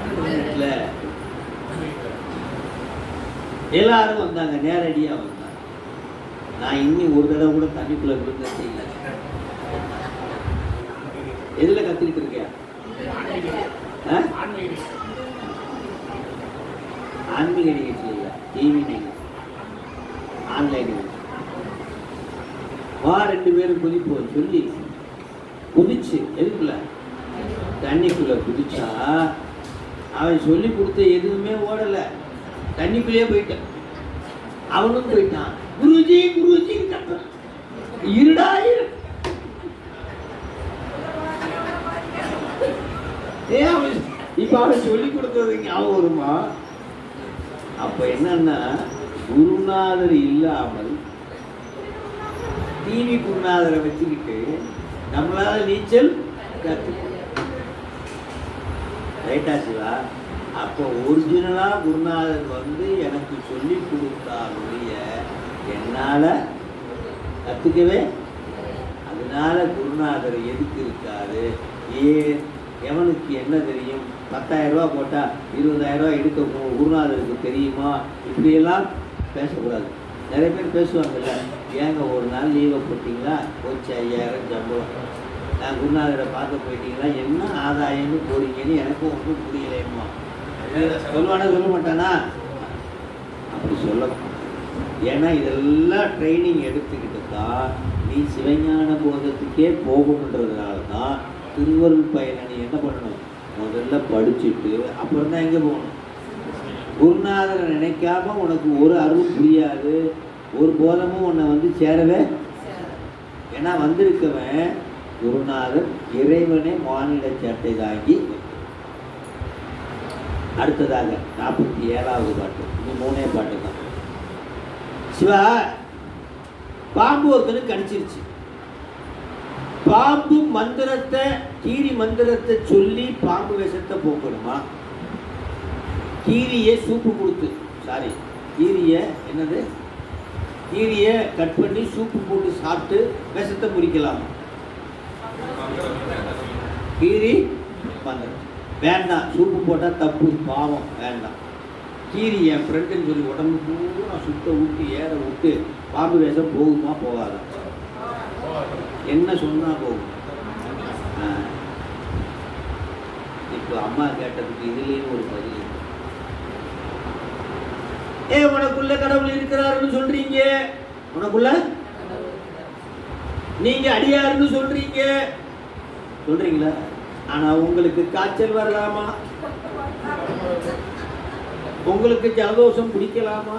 இன்டர்நெட்டில் எல்லாரும் வந்தாங்க, நேரடியாக வந்தாங்க. நான் இன்னும் ஒரு தடவை கூட தண்ணிக்குள்ளே விழுந்ததே இல்லை. எதில் கற்றுக்கிட்டு இருக்கேன்? ஆன்மீக நிகழ்ச்சி இல்லை, டிவி நிகழ்ச்சி, ஆன்லைன் நிகழ்ச்சி. வா 2 பேரும் குதிப்போம் சொல்லி குதிச்சு எதுக்குள்ள தண்ணிக்குள்ளே குதிச்சா அவன் சொல்லி கொடுத்த எதுவுமே ஓடலை. தண்ணிக்குள்ளேயே போயிட்டான். அவனும் போயிட்டான். குருஜி குருஜி இருடா இரு. அவன் இப்ப அவன் சொல்லி கொடுத்தது ஞாபகம் வருமா? அப்ப என்னன்னா, குருநாதர் இல்லாமல் டிவி குருநாதரை வச்சுக்கிட்டு நம்மளால நீச்சல் கற்றுக்கணும். ரைட்டா சிவா? அப்போ ஒரிஜினலாக குருநாதர் வந்து எனக்கு சொல்லி கொடுத்தாலுடைய என்னால் கற்றுக்கவே. அதனால குருநாதர் எதுக்கு இருக்காரு? எவனுக்கு என்ன தெரியும்? 10,000 ரூபா போட்டால் 20,000 ரூபா எடுக்க குருநாதருக்கு தெரியுமா? இப்படியெல்லாம் பேசக்கூடாது. நிறைய பேர் பேசுவாங்கல்ல, ஏங்க ஒரு நாள் லீவை போட்டிங்களா, போச்சு 5,000 சம்பளம், நான் குருநாதரை பார்க்க போயிட்டீங்களா, என்ன ஆதாயம்னு போறீங்கன்னு எனக்கும் ஒன்றும் புரியலையம்மா சொல்லுவானா? சொல்ல மாட்டானா? அப்படி சொல்லணும். ஏன்னா இதெல்லாம் ட்ரைனிங் எடுத்துக்கிட்டு தான் நீ சிவஞான போதத்துக்கே போகணுன்றதுனால தான் திருவருள் பயனை நீ என்ன பண்ணணும், முதல்ல படிச்சுட்டு அப்புறம் தான் எங்கே போகணும். குருநாதரை நினைக்காம உனக்கு ஒரு அருள் புரியாது, ஒரு போதமும் உன்னை வந்து சேரவே. ஏன்னா வந்திருக்கவன் குருநாதர் இறைவனே மானிட சேட்டை தாங்கி. அடுத்ததாக 47வது பாட்டு. இது 3 பாட்டு தான். சிவா, பாம்பு ஒருத்தனுக்கு கடிச்சிருச்சு. பாம்பு மந்திரத்தை, கீரி மந்திரத்தை சொல்லி பாம்பு விஷத்தை போக்கணுமா? கீரியை சூப்பு கொடுத்து, சாரி கீரிய என்னது, கீரியை கட் பண்ணி சூப்பு போட்டு சாப்பிட்டு விஷத்தை முறிக்கலாமா? கீரி மந்திரம் வேண்டாம், சூப்பு போட்டால் தப்பு, பாவம், வேண்டாம். கீரி என் ஃப்ரெண்டுன்னு சொல்லி உடம்பு பூரா சுத்த விட்டு ஏற விட்டு பாம்பு வேஷம் போகுமா போகாத? என்ன சொன்னால் போகும். இப்போ அம்மா கேட்டதுக்கு இதுலேயும் ஒரு பதில். உனக்குள்ள கடவுள் இருக்கிறாருன்னு சொல்றீங்க, உனக்குள்ள நீங்க அடியாருன்னு சொல்றீங்க, சொல்றீங்களா? ஆனா உங்களுக்கு காய்ச்சல் வரலாமா? உங்களுக்கு ஜலதோஷம் பிடிக்கலாமா?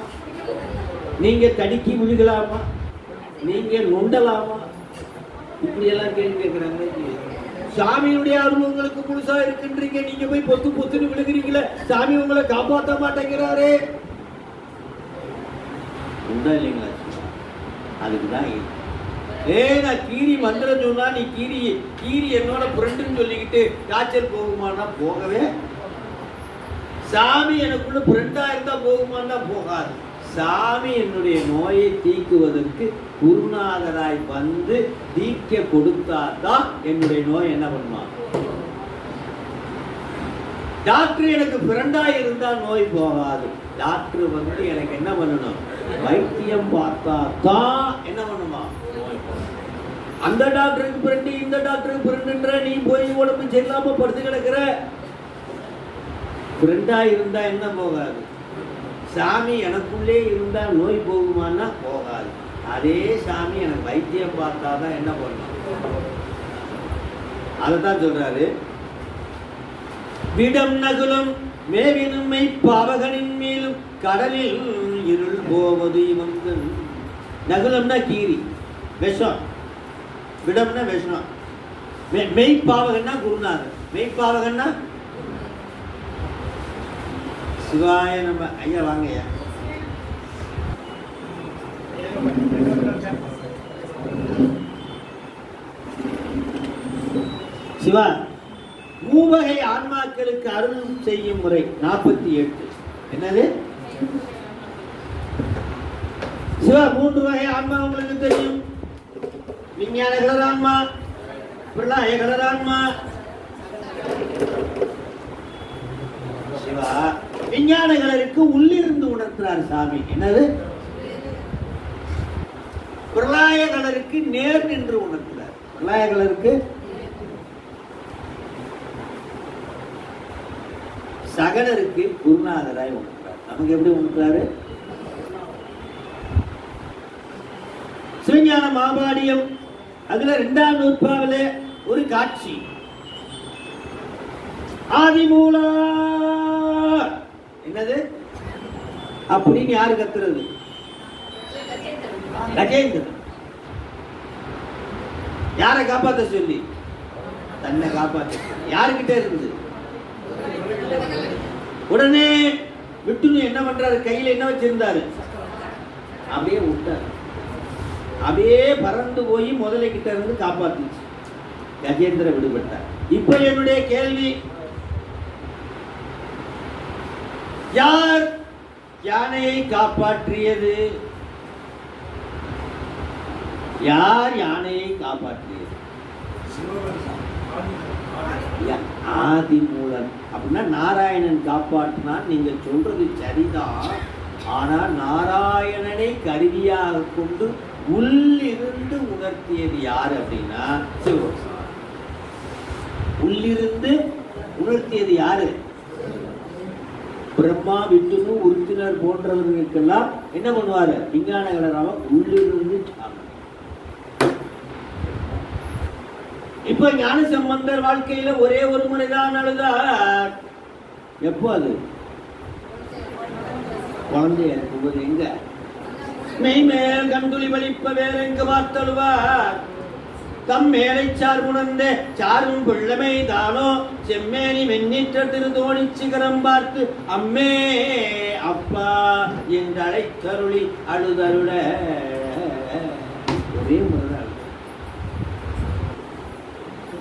நீங்க தடுக்கி விழுகலாமா? நீங்க நொண்டலாமா? இப்படி எல்லாம் கேள்வி கேட்கிறாங்க. சாமியுடைய அருள் உங்களுக்கு முழுசா இருக்குன்றீங்க, நீங்க போய் பொத்து பொத்துன்னு விழுகிறீங்களே, சாமி உங்களை காப்பாற்ற மாட்டேங்கிறாரே. உண்டா இல்லைங்களா? அதுக்குதான் நான் கீரி மந்திரம் சொன்னா நீ கீரி என்னோட ஃப்ரெண்டுன்னு சொல்லிக்கிட்டு காய்ச்சல் போகுமானா போகவே. சாமி எனக்குள்ள ஃப்ரெண்டா இருந்தா போகுமானா போகாது. சாமி என்னுடைய நோயை தீக்குவதற்கு குருநாதராய் வந்து தீக்க கொடுத்தாதான் என்னுடைய நோய் என்ன பண்ணுமா? டாக்டர் எனக்கு ஃப்ரெண்டா இருந்தா நோய் போகாது. டாக்டர் வந்து எனக்கு என்ன பண்ணணும்? வைத்தியம் பார்த்தா தான் என்ன பண்ணுமா? நோய் போகும். அந்த டாக்டருக்கு பிறண்டு இந்த டாக்டருக்கு பிறண்டுன்ற நீ போய் உடம்பு செல்லாம படுத்து கிடக்குற. பிறண்டா இருந்தா என்ன போகாது? சாமி எனக்குள்ளே இருந்தா நோய் போகுமான்னா போகாது. அதே சாமி எனக்கு வைத்தியம் பார்த்தாதான் என்ன பண்ணும்? அதைத்தான் சொல்றாரு. விடம் நகுலம் மேவினுமை பாவகனின் மேலும் கடலில் இருள் போவது இவங்க. நகுலம்னா கீரி, விஷம். விடம்னா விஷம். மெய்ப்பாவகன்னா குருநாதர். மெய்ப்பாவகன்னா சிவாய நம்ம. ஐயா வாங்க ஐயா. சிவா, மூவகை ஆன்மாக்களுக்கு அருள் செய்யும் முறை 48. என்னது சிவா? 3 வகை ஆன்மா உங்களுக்கு தெரியும். விஞ்ஞான கலரான்மா, பிரளய கலரான்மா. சிவா, விஞ்ஞான கலருக்கு உள்ளிருந்து உணர்த்துறார் சாமி. என்னது? பிரளய கலருக்கு நேர் நின்று உணர்த்துறார். பிரளய கலருக்கு சகலருக்கு குருநாதராய் உணர்த்துறார். நமக்கு எப்படி உணர்த்துறாரு? சிவஞான மாபாடியம் அதுல 2ஆம் நூற்பாவில ஒரு காட்சி. ஆதிமூல என்னது அப்படின்னு யாரு கத்துறது? கஜேந்திரன். யாரை காப்பாற்ற சொல்லி? தன்னை காப்பாற்ற. யாருக்கிட்ட இருந்து? உடனே விட்டுன்னு என்ன பண்றாரு? கையில என்ன வச்சிருந்தாரு? அப்படியே விட்டாரு. அப்படியே பறந்து போய் முதலை கிட்ட இருந்து காப்பாத்துச்சு. கஜேந்திர விடுபட்டார். இப்ப என்னுடைய கேள்வி, யார் யானையை காப்பாற்றியது? யார் யானையை காப்பாற்றியது? ஆதிமூலன். அப்படின்னா நாராயணன் காப்பாற்றினான். நீங்க சொல்றது சரிதான். ஆனா நாராயணனை கருவியாக கொண்டு உள்ளிருந்து உணர்த்தியது யார் அப்படின்னா சிவபெருமான். உள்ளிருந்து உணர்த்தியது யாரு? பிரம்மா, விஷ்ணு, உறுப்பினர் போன்றவர்களுக்கெல்லாம் என்ன பண்ணுவாரு? விஞ்ஞான கலராம உள்ளிருந்து. இப்ப ஞான சம்பந்தர் வாழ்க்கையில ஒரே ஒரு முறைதான் அழுதார். எப்போ? அது குழந்தைய இருக்கும்போது. எங்க? மெய்மேல் கண்டுளி வலிப்ப வேற எங்க பார்த்தழுவார். தம் மேலை சார் உணர்ந்த சாரும் பிள்ளமை தானோ செம்மேனி வெண்ணிற்ற திருதோணி சிகரம் பார்த்து அம்மே அப்பா என்று அழைத்தருளி அழுதருள. ஒரே முறைதான்.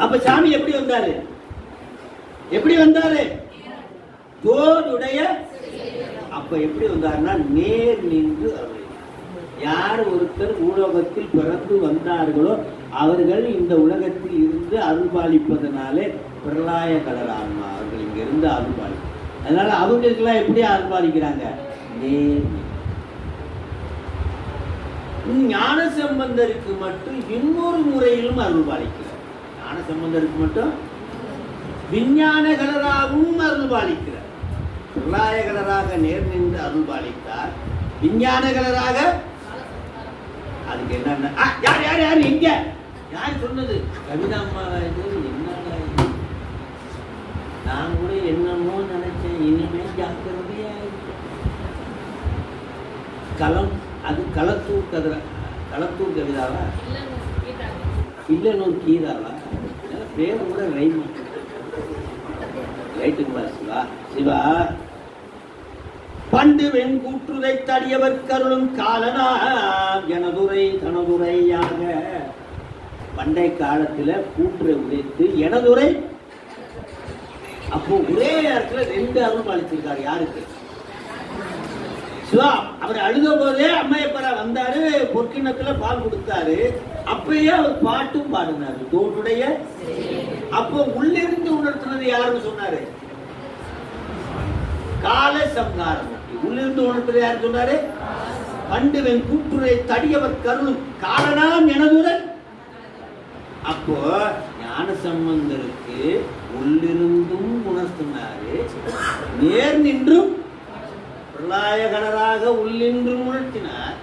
அப்ப சாமி எப்படி வந்தாரு? எப்படி வந்தாரு? தோடுடைய. அப்ப எப்படி வந்தாருன்னா நேர் நின்று அருள். யார் ஒருத்தர் உலகத்தில் பிறந்து வந்தார்களோ அவர்கள் இந்த உலகத்தில் இருந்து அருள்பாலிப்பதனாலே பிரளய கலர் ஆன்மா. அவர்கள் இங்க இருந்து அருள்பாலிப்பு. அதனால அவங்களுக்கெல்லாம் எப்படி அருள்பாலிக்கிறாங்க? நேர். ஞான சம்பந்தருக்கு மட்டும் இன்னொரு முறையிலும் அருள்பாலிக்கிறார். ஞான சம்பந்தருக்கு மட்டும் விஞ்ஞான கலராகவும் அருள்பாலிக்கிறார். பிரளய கலராக நேர் நின்று அருள்பாலித்தார். விஞ்ஞான கலராக அதுக்கு என்ன? யார் யார் யார் எங்க? யார் சொன்னது? கவிதா அம்மா. இது என்னடா? நான் கூட என்னமோ நினைச்சேன். இனிமே ஜாக்கிரதையா களம். அது களத்தூர் கதிர. களத்தூர் கவிதாவா? இல்லனூர் கீதாவா? பேர் கூட ரைட். ரைட்டுங்களா சிவா? சிவா, பண்டு வெண் கூற்றுதை தடியவர் கருளும் காலனா எனதுரை தனதுரையாக. பண்டை காலத்துல கூற்றை உதைத்து எனதுரை. அப்போ ஒரே நேரத்துல 2 அருள் அளிச்சிருக்காரு. யாருக்கு? சிவா. அவர் அழுத போதே அம்மையப்பரா வந்தாரு, பொற்கிணத்துல பால் கொடுத்தாரு. அப்பயே அவர் பாட்டும் பாடினாரு. தோடுடைய. அப்போ உள்ளிருந்து உணர்த்துனது யாருன்னு சொன்னாரு? கால சம்ஹாரம். உள்ளிருந்து உணர்த்துறது யாரு சொன்னாரு? பண்டுவன் கூற்றுரை தடியவர் கருளும் காலனாம் எனதுடன். அப்போ ஞான சம்பந்தருக்கு உள்ளிருந்தும் உணர்த்தினாரு, நேர் நின்றும் பிரளயகடராக உள்ளின்றும் உணர்த்தினார்,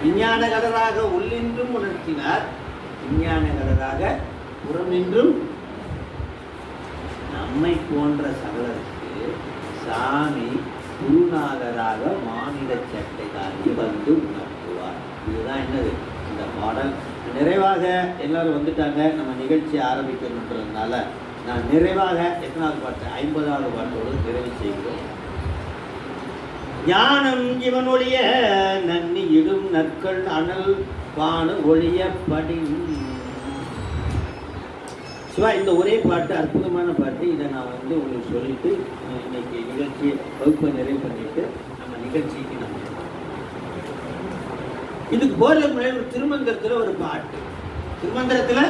விஞ்ஞானகடராக உள்ளின்றும் உணர்த்தினார், விஞ்ஞானகடராக புறமின்றும். நம்மை போன்ற சகலருக்கு சாமி குருநாதராக மானிட சட்டைதாரி வந்து உணர்த்துவார். இதுதான் என்னது இந்த பாடல். நிறைவாக எல்லாரும் வந்துட்டாங்க, நம்ம நிகழ்ச்சி ஆரம்பிக்கணுன்றதுனால நான் நிறைவாக எத்தனாவது பாட்டு, 50வது பாட்டோடு நிறைவு செய்கிறோம். ஞானம் இவன் ஒழிய நன்னி இடும் நற்கள் அனல் பானு ஒழிய படி. சிவா, இந்த ஒரே பாட்டு அற்புதமான பாட்டு. இதை நான் வந்து உங்களுக்கு சொல்லிட்டு இன்னைக்கு நிகழ்ச்சியை வகுப்பை நிறைவு பண்ணிட்டு நம்ம நிகழ்ச்சிக்கு நம்ம இதுக்கு போறதுக்கு முன்னாடி ஒரு திருமந்திரத்துல ஒரு பாட்டு. திருமந்திரத்துல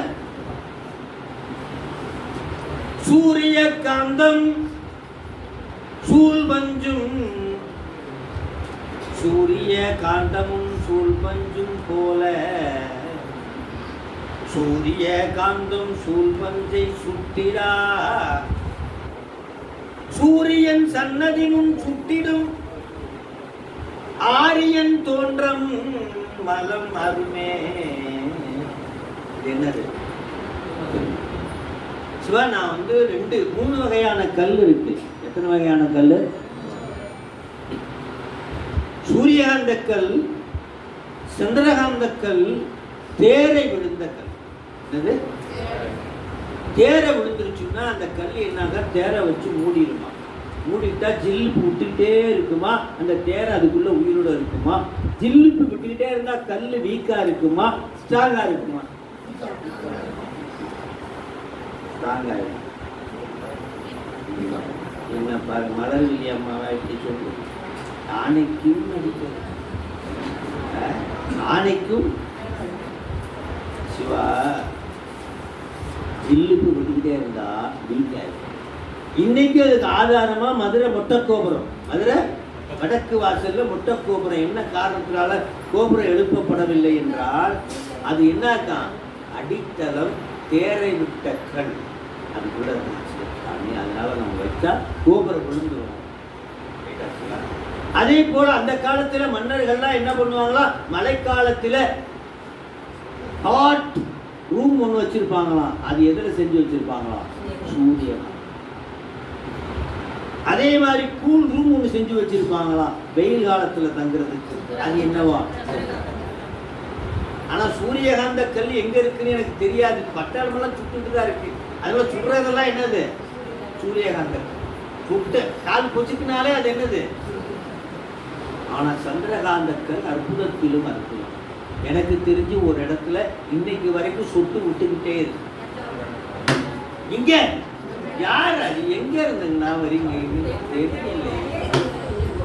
சூரிய காந்தம் சூழ் பஞ்சும், சூரிய காந்தமும் சூழ் பஞ்சும் போல, சூரிய காந்தம் சூழ் பஞ்சை சுட்டிடா, சூரியன் சன்னதினும் சுட்டிடும், ஆரியன் தோன்றம் மலம் அருமே. என்னது சிவா? நான் வந்து 3 வகையான கல் இருக்கு. எத்தனை வகையான கல்? சூரியகாந்த கல், சந்திரகாந்த கல், தேரை விழுந்த கல். என்னது? தேரை விழுந்துருச்சுன்னா அந்த கல் என்னாக தேரை வச்சு மூடிடுமா. மூடிட்டா ஜில்லுப்பு விட்டுக்கிட்டே இருக்குமா, அந்த தேரை அதுக்குள்ள உயிரோட இருக்குமா. ஜில்லுப்பு விட்டுக்கிட்டே இருந்தா கல் வீக்கா இருக்குமா, ஸ்ட்ராங்கா இருக்குமா? ஸ்ட்ராங்கா இருக்கும். என்ன பாருங்க, மலர்விழி அம்மாவா எப்படி சொல்லு, ஆணைக்கும் நடிக்கிறது, ஆணைக்கும். சிவா, ஜில்லுப்பு விட்டுக்கிட்டே இருந்தா வீக்கா இருக்கும். இன்னைக்கு அதுக்கு ஆதாரமா மதுரை மொட்டை கோபுரம், மதுரை வடக்கு வாசல்ல மொட்டை கோபுரம். என்ன காரணத்தினால கோபுரம் எழுப்பப்படவில்லை என்றால், அது என்னக்கா, அடித்தளம் தேரை விட்ட கண் அது கூட இருந்துச்சு. அதனால நம்ம வச்சா கோபுரம் விழுந்துடும். அதே போல அந்த காலத்துல மன்னர்கள்லாம் என்ன பண்ணுவாங்களா, மழைக்காலத்துல ஹாட் ரூம் ஒன்று வச்சிருப்பாங்களாம். அது எதில் செஞ்சு வச்சிருப்பாங்களாம்? சூரியன். அதே மாதிரி கூல் ரூம் ஒன்று செஞ்சு வச்சிருப்பாங்களாம் வெயில் காலத்துல தங்குறதுக்கு. அது என்னவா? ஆனா சூரியகாந்த கல் எங்க இருக்குன்னு எனக்கு தெரியாது. பட்டாளமெல்லாம் சுட்டுட்டு தான் இருக்கு. அதுல சுடுறதெல்லாம் என்னது? சூரியகாந்த சுட்டு கால் பொச்சுக்குனாலே அது என்னது? ஆனா சந்திரகாந்த கல் அற்புதத்திலும் அற்புதம். எனக்கு தெரிஞ்சு ஒரு இடத்துல இன்னைக்கு வரைக்கும் சொட்டு விட்டுக்கிட்டே இருக்கு. இங்க யார் அது? எங்க இருந்துங்கண்ணா வரீங்க? தெரியல.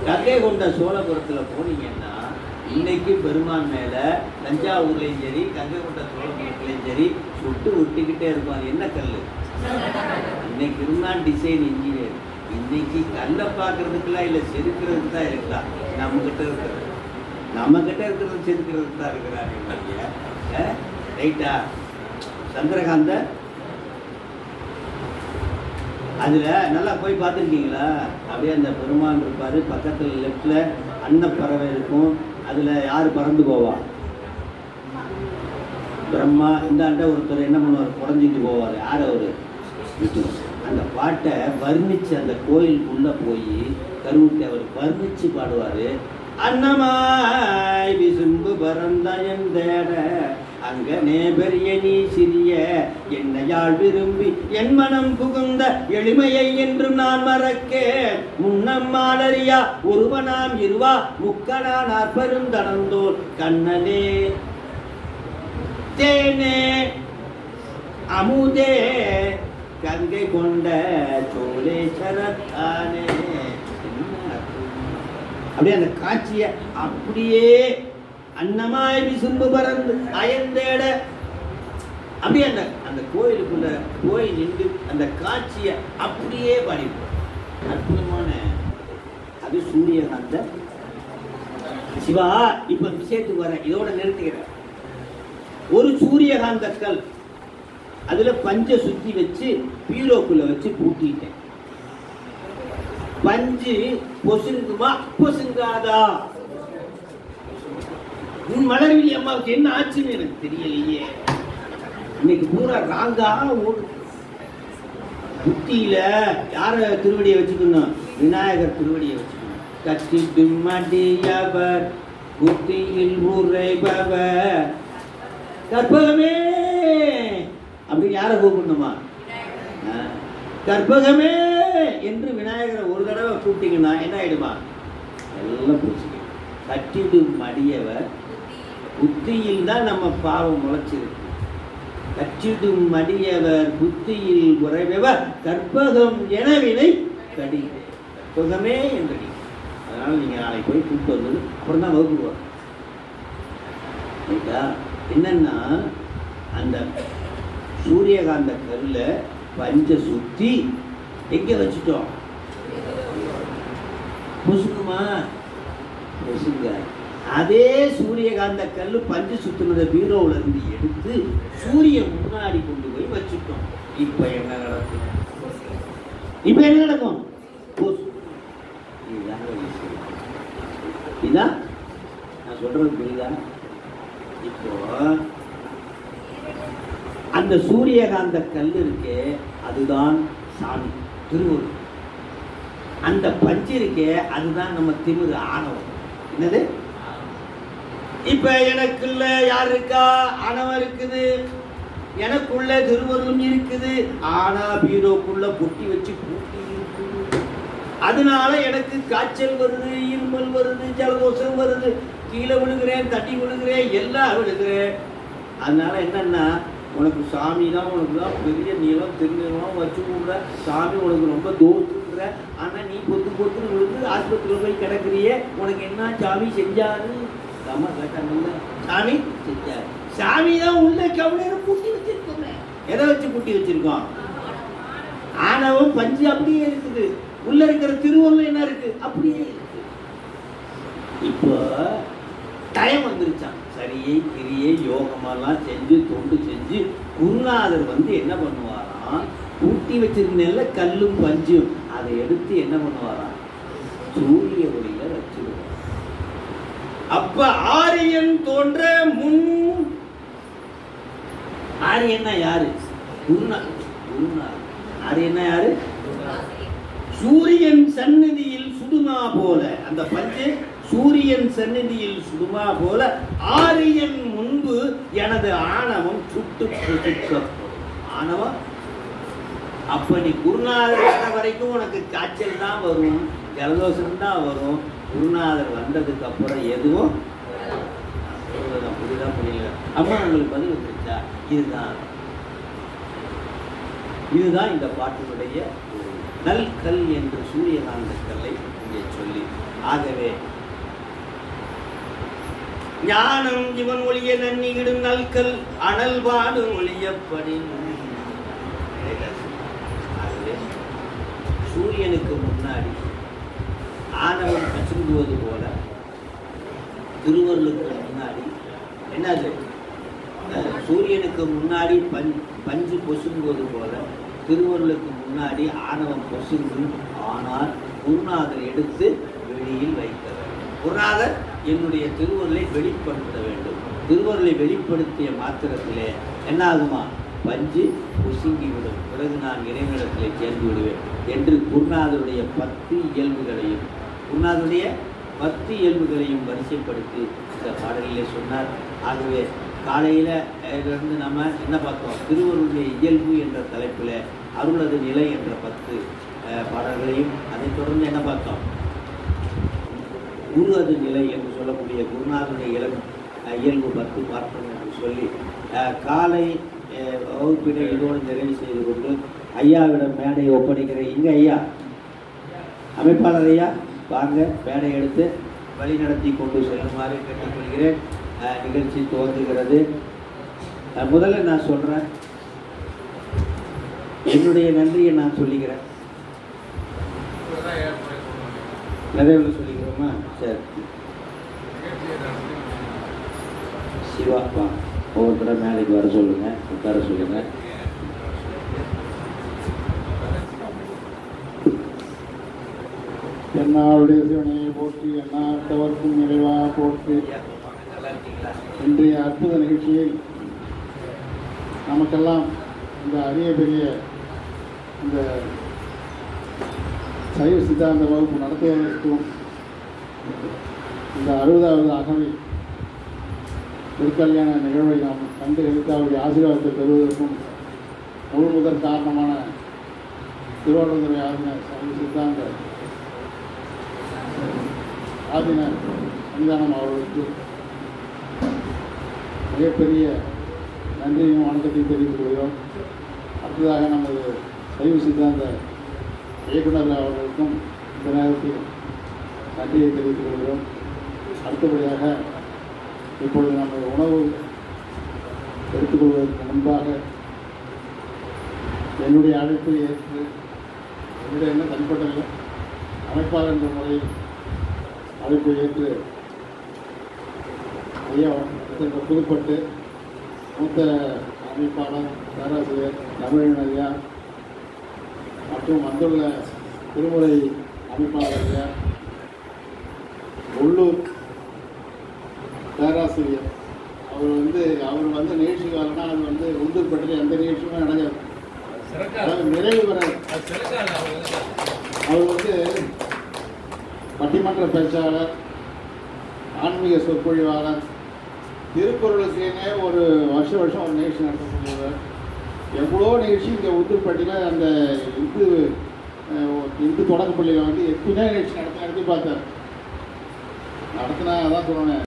கங்கை கொண்ட சோழபுரத்துல போனீங்கன்னா இன்னைக்கு பெருமான் மேல தஞ்சாவூர்லயும் சரி, கங்கை கொண்ட சோழபுரத்துலயும் சரி சொட்டு விட்டுக்கிட்டே இருக்கும். அது என்ன கல்? இன்னைக்கு இருந்தான் டிசைன் இன்ஜினியர். இன்னைக்கு கல்லை பார்க்கறதுக்குலாம் இல்லை, செதுக்கிறதுக்கு தான் இருக்கலாம். நம்ம கிட்ட இருக்கிறது செதுக்கிறதுக்கு தான் இருக்கிறாங்க. ரைட்டா? சந்திரகாந்த அதுல நல்லா போய் பார்த்துருக்கீங்களா? அப்படியே அந்த பெருமான் இருப்பாரு, பக்கத்துல லெப்ட்ல அன்னப்பறவை இருக்கும். அதுல யாரு பறந்து போவா? பிரம்மா. இந்த அண்ட ஒருத்தர் என்ன பண்ணுவார்? குறைஞ்சிட்டு போவார். யார் அவரு? அந்த பாட்டை வர்ணிச்சு அந்த கோயிலுக்குள்ள போய் கருவுத்தேவர் வர்ணிச்சு பாடுவாரு. அன்னமாய் விசும்பு பரந்தயன் தேட அங்கனே பெரிய நீ சிறிய என்னையாள் விரும்பி என் மனம் புகுந்த எளிமையை என்று நான் மறக்கே முன்னம் மாலரியா ஒருவனாம் இருவா முக்கனான் அற்பரும் தடந்தோல் கண்ணனே தேனே அமுதே கங்கை கொண்ட சோழேஸ்வரத்தானே. அப்படியே அந்த காட்சியை அப்படியே அன்னமாய் விசும்பு பறந்து அயந்தேட அப்படியே அந்த கோயிலுக்குள்ள போய் நின்று அந்த காட்சியை அப்படியே பாடிப்போம். அற்புதமான அது சூரியகாந்த. சிவா, இப்ப விஷயத்துக்கு வரேன், இதோட நிறுத்துகிறேன். ஒரு சூரியகாந்த கல், அதுல பஞ்சை சுத்தி வச்சு பீரோக்குள்ள வச்சு பூட்டிட்டேன். பஞ்சு பொசுங்குமா பொசுங்காதா? மலர்விழி அம்மாவுக்கு என்ன ஆச்சுன்னு எனக்கு தெரியலையே. இன்னைக்கு பூரா ராங்கா ஓடு. புத்தியில யார திருவடியை வச்சுக்கணும்? விநாயகர் திருவடியை வச்சுக்கணும். கட்டிட்டு மடியவர் புத்தியில் உரைபவர் கற்பகமே அப்படின்னு யாரை கூப்பிடணுமா? கற்பகமே என்று விநாயகரை ஒரு தடவை கூப்பிட்டீங்கன்னா என்ன ஆயிடுமா? எல்லாம் பிடிச்சிக்க. கட்டிடு மடியவர் புத்தியில் தான் நம்ம பாவம் முளைச்சிருக்கு. கற்றிடும் மடியவர் புத்தியில் உறைபவர் கற்பகம் எனவினை கடி. கற்பகமே என்றடி. அதனால நீங்க நாளைக்கு போய் கூப்பிட்டு வந்தது அப்புறம் தான் வகுப்புவார். என்னன்னா அந்த சூரியகாந்த கல்ல பஞ்ச சுத்தி எங்க வச்சுட்டோம்? பொசுக்குமா? பொசுங்க. அதே சூரியகாந்த கல்லு பஞ்சு சுத்தினத பீரோவுல இருந்து எடுத்து சூரியன் முன்னாடி கொண்டு போய் வச்சுட்டோம். இப்ப என்ன நடக்கும்? இப்ப என்ன நடக்கும்? இதான் நான் சொல்றது புரியுதா? இப்போ அந்த சூரியகாந்த கல் இருக்கே அதுதான் சாமி திருவருள். அந்த பஞ்சு இருக்கே அதுதான் நம்ம திமிரு ஆணவம். என்னது? இப்ப எனக்குள்ள யார் இருக்கா? ஆணவம் இருக்குது. எனக்குள்ள திருவருளும் இருக்குது. ஆனா பீரோக்குள்ள பொட்டி வச்சு பூட்டி இருக்குது. அதனால எனக்கு காய்ச்சல் வருது, இருமல் வருது, ஜலதோஷம் வருது, கீழே விழுகிறேன், தட்டி விழுகிறேன், எல்லாம் விழுகிறேன். அதனால என்னன்னா உனக்கு சாமி தான், உனக்கு தான் பெரிய நீளம் திருநீளம் வச்சு விடுற சாமி, உனக்கு ரொம்ப தோத்துன்ற. ஆனா நீ பொத்து பொத்துன்னு விழுந்து ஆஸ்பத்திரியில் போய் கிடக்குறியே, உனக்கு என்ன சாமி செஞ்சாரு? சாமி செஞ்சாரு. சாமி தான் உள்ள கவலையில பூட்டி வச்சிருக்கோம். எதை வச்சு பூட்டி வச்சிருக்கோம்? ஆணவம் பஞ்சு அப்படியே இருக்குது. உள்ள இருக்கிற திருவருள் என்ன இருக்கு? அப்படியே இருக்கு. இப்போ டைம் வந்துருச்சான். சரியை கிரியை யோகமெல்லாம் செஞ்சு தொண்டு செஞ்சு குருநாதர் என்ன பண்ணுவாராம்? பூட்டி வச்சிருந்தேன்ல கல்லும் பஞ்சும், அதை எடுத்து என்ன பண்ணுவாராம்? சூரிய ஒளியில வச்சிருவார். அப்ப ஆரியன் தோன்ற முன். ஆரியன்னா யாரு? குருநாதர். குருநாதர். ஆரியன்னா யாரு? சூரியன் சந்நிதியில் சுடுமா போல, அந்த பஞ்சு சூரியன் சந்நிதியில் சுடுமா போல ஆரியன் முன்பு எனது ஆணவம் சுட்டு புசிக்கப்படும். ஆணவம் அப்படி குருநாதர் வரைக்கும் உனக்கு காய்ச்சல் தான் வரும், ஜலதோஷம் தான் வரும். குருநாதர் வந்ததுக்கு அப்புறம் எதுவும் புரியுதா? புரியல? அம்மா உங்களுக்கு பதில் வந்துருச்சா? இதுதான் இந்த பாட்டினுடைய நல் கல் என்று சூரியகாந்த கல்லை இங்கே சொல்லி. ஆகவே ஞானம் இவன் ஒளிய நன்னிடும் நல்கல் அனல் பாடு ஒளியப்படி. சூரியனுக்கு முன்னாடி ஆணவம் பசுங்குவது போல திருவருளுக்கு முன்னாடி என்னது? சூரியனுக்கு முன்னாடி பஞ்சு பொசுங்குவது போல திருவருளுக்கு முன்னாடி ஆணவம் பொசுங்கும். ஆனால் குருநாதர் எடுத்து வெளியில் வைக்க வேண்டும். குருநாதர் என்னுடைய திருவருளை வெளிப்படுத்த வேண்டும். திருவருளை வெளிப்படுத்திய மாத்திரத்திலே என்ன ஆகுமா? பஞ்சு பொசுங்கிவிடும். பிறகு நான் இறைவனிடத்திலே சேர்ந்து விடுவேன் என்று குருநாதருடைய 10 இயல்புகளையும் குருநாதருடைய 10 இயல்புகளையும் வரிசைப்படுத்தி இந்த பாடலிலே சொன்னார். ஆகவே காலையில் இருந்து நம்ம என்ன பார்த்தோம்? திருவருளுடைய இயல்பு என்ற தலைப்பில் அருளது நிலை என்ற 10 பாடல்களையும், அதைத் தொடர்ந்து என்ன பார்த்தோம்? குரு அது நிலை என்று சொல்லக்கூடிய குருநாதனுடைய இயல்பு 10 பார்த்தோம் என்று சொல்லி காலை வகுப்பினை இதோடு நிறைவு செய்து கொண்டு ஐயாவிடம் மேடையை ஒப்படைக்கிறேன். இங்கே ஐயா, அமைப்பாளர் ஐயா வாங்க, மேடை எடுத்து வழி நடத்தி கொண்டு செல்லுமாறு கேட்டுக்கொள்கிறேன். நிகழ்ச்சி துவங்குகிறது. முதல்ல நான் சொல்கிறேன், என்னுடைய நன்றியை நான் சொல்லிக்கிறேன். நிறைய சொல்லிக்கிறோமா? சரி, சிவா வா. ஒவ்வொருத்தர மேலைக்கு வர சொல்லுங்க, உட்கார சொல்லுங்க. என்னாருடைய சிவனையை போற்றி, எண்ணாட்டவர்க்கும் நிறைவாக போற்றி. இன்றைய அற்புத நிகழ்ச்சியில் நமக்கெல்லாம் இந்த அரிய பெரிய இந்த சைவ சித்தாந்த வகுப்பு நடத்துவதற்கும் இந்த 60வது அகவை திருக்கல்யாண நிகழ்வை நாம் கண்டு எடுத்து அவருடைய ஆசீர்வாதத்தை பெறுவதற்கும் முழு முதற் காரணமான திருவாரூரை ஆளுநர் சைவ சித்தாந்த ஆதினர் சன்னிதானம் அவர்களுக்கு மிகப்பெரிய நன்றியும் வணக்கத்தையும் தெரிவித்துக் கொள்கிறோம். அடுத்ததாக நமது சைவ சித்தாந்த இயக்குனர் அவர்களுக்கும் இந்த நேரத்தில் நன்றியை தெரிவித்துக் கொள்கிறோம். அடுத்தபடியாக இப்பொழுது நமது உணவு எடுத்துக்கொள்வதற்கு முன்பாக என்னுடைய அழைப்பை ஏற்று என்னுடைய என்ன தனிப்பட்ட அமைப்பாளர் என்ற முறையில் அழைப்பை ஏற்று ஐயா புதுப்பட்டு மூத்த அமைப்பாளர் பேராசிரியர் தமிழன் ஐயா மற்றும் வந்துள்ள திருமுறை அமைப்பாளர் ஐயா, உள்ளூர் பேராசிரியர் அவர் வந்து நிகழ்ச்சி வரனா அது உள்ளூர் பற்றி எந்த நிகழ்ச்சியுமே நடக்காது, நிறைவு வராது. அவர் பட்டிமன்ற பேச்சாளர், ஆன்மீக சொற்பொழிவாளர், திருக்குறளுக்குன்னே ஒரு வருஷம் ஒரு நிகழ்ச்சி நடத்தக்கூடியவர். எவ்வளோ நிகழ்ச்சி இங்கே உத்தூர்பட்டியில் அந்த இந்து தொடக்கப்பள்ளியில் எத்தனை நிகழ்ச்சி நடத்தி பார்த்தார். நடத்தினா அதான் சொல்லுவேன்.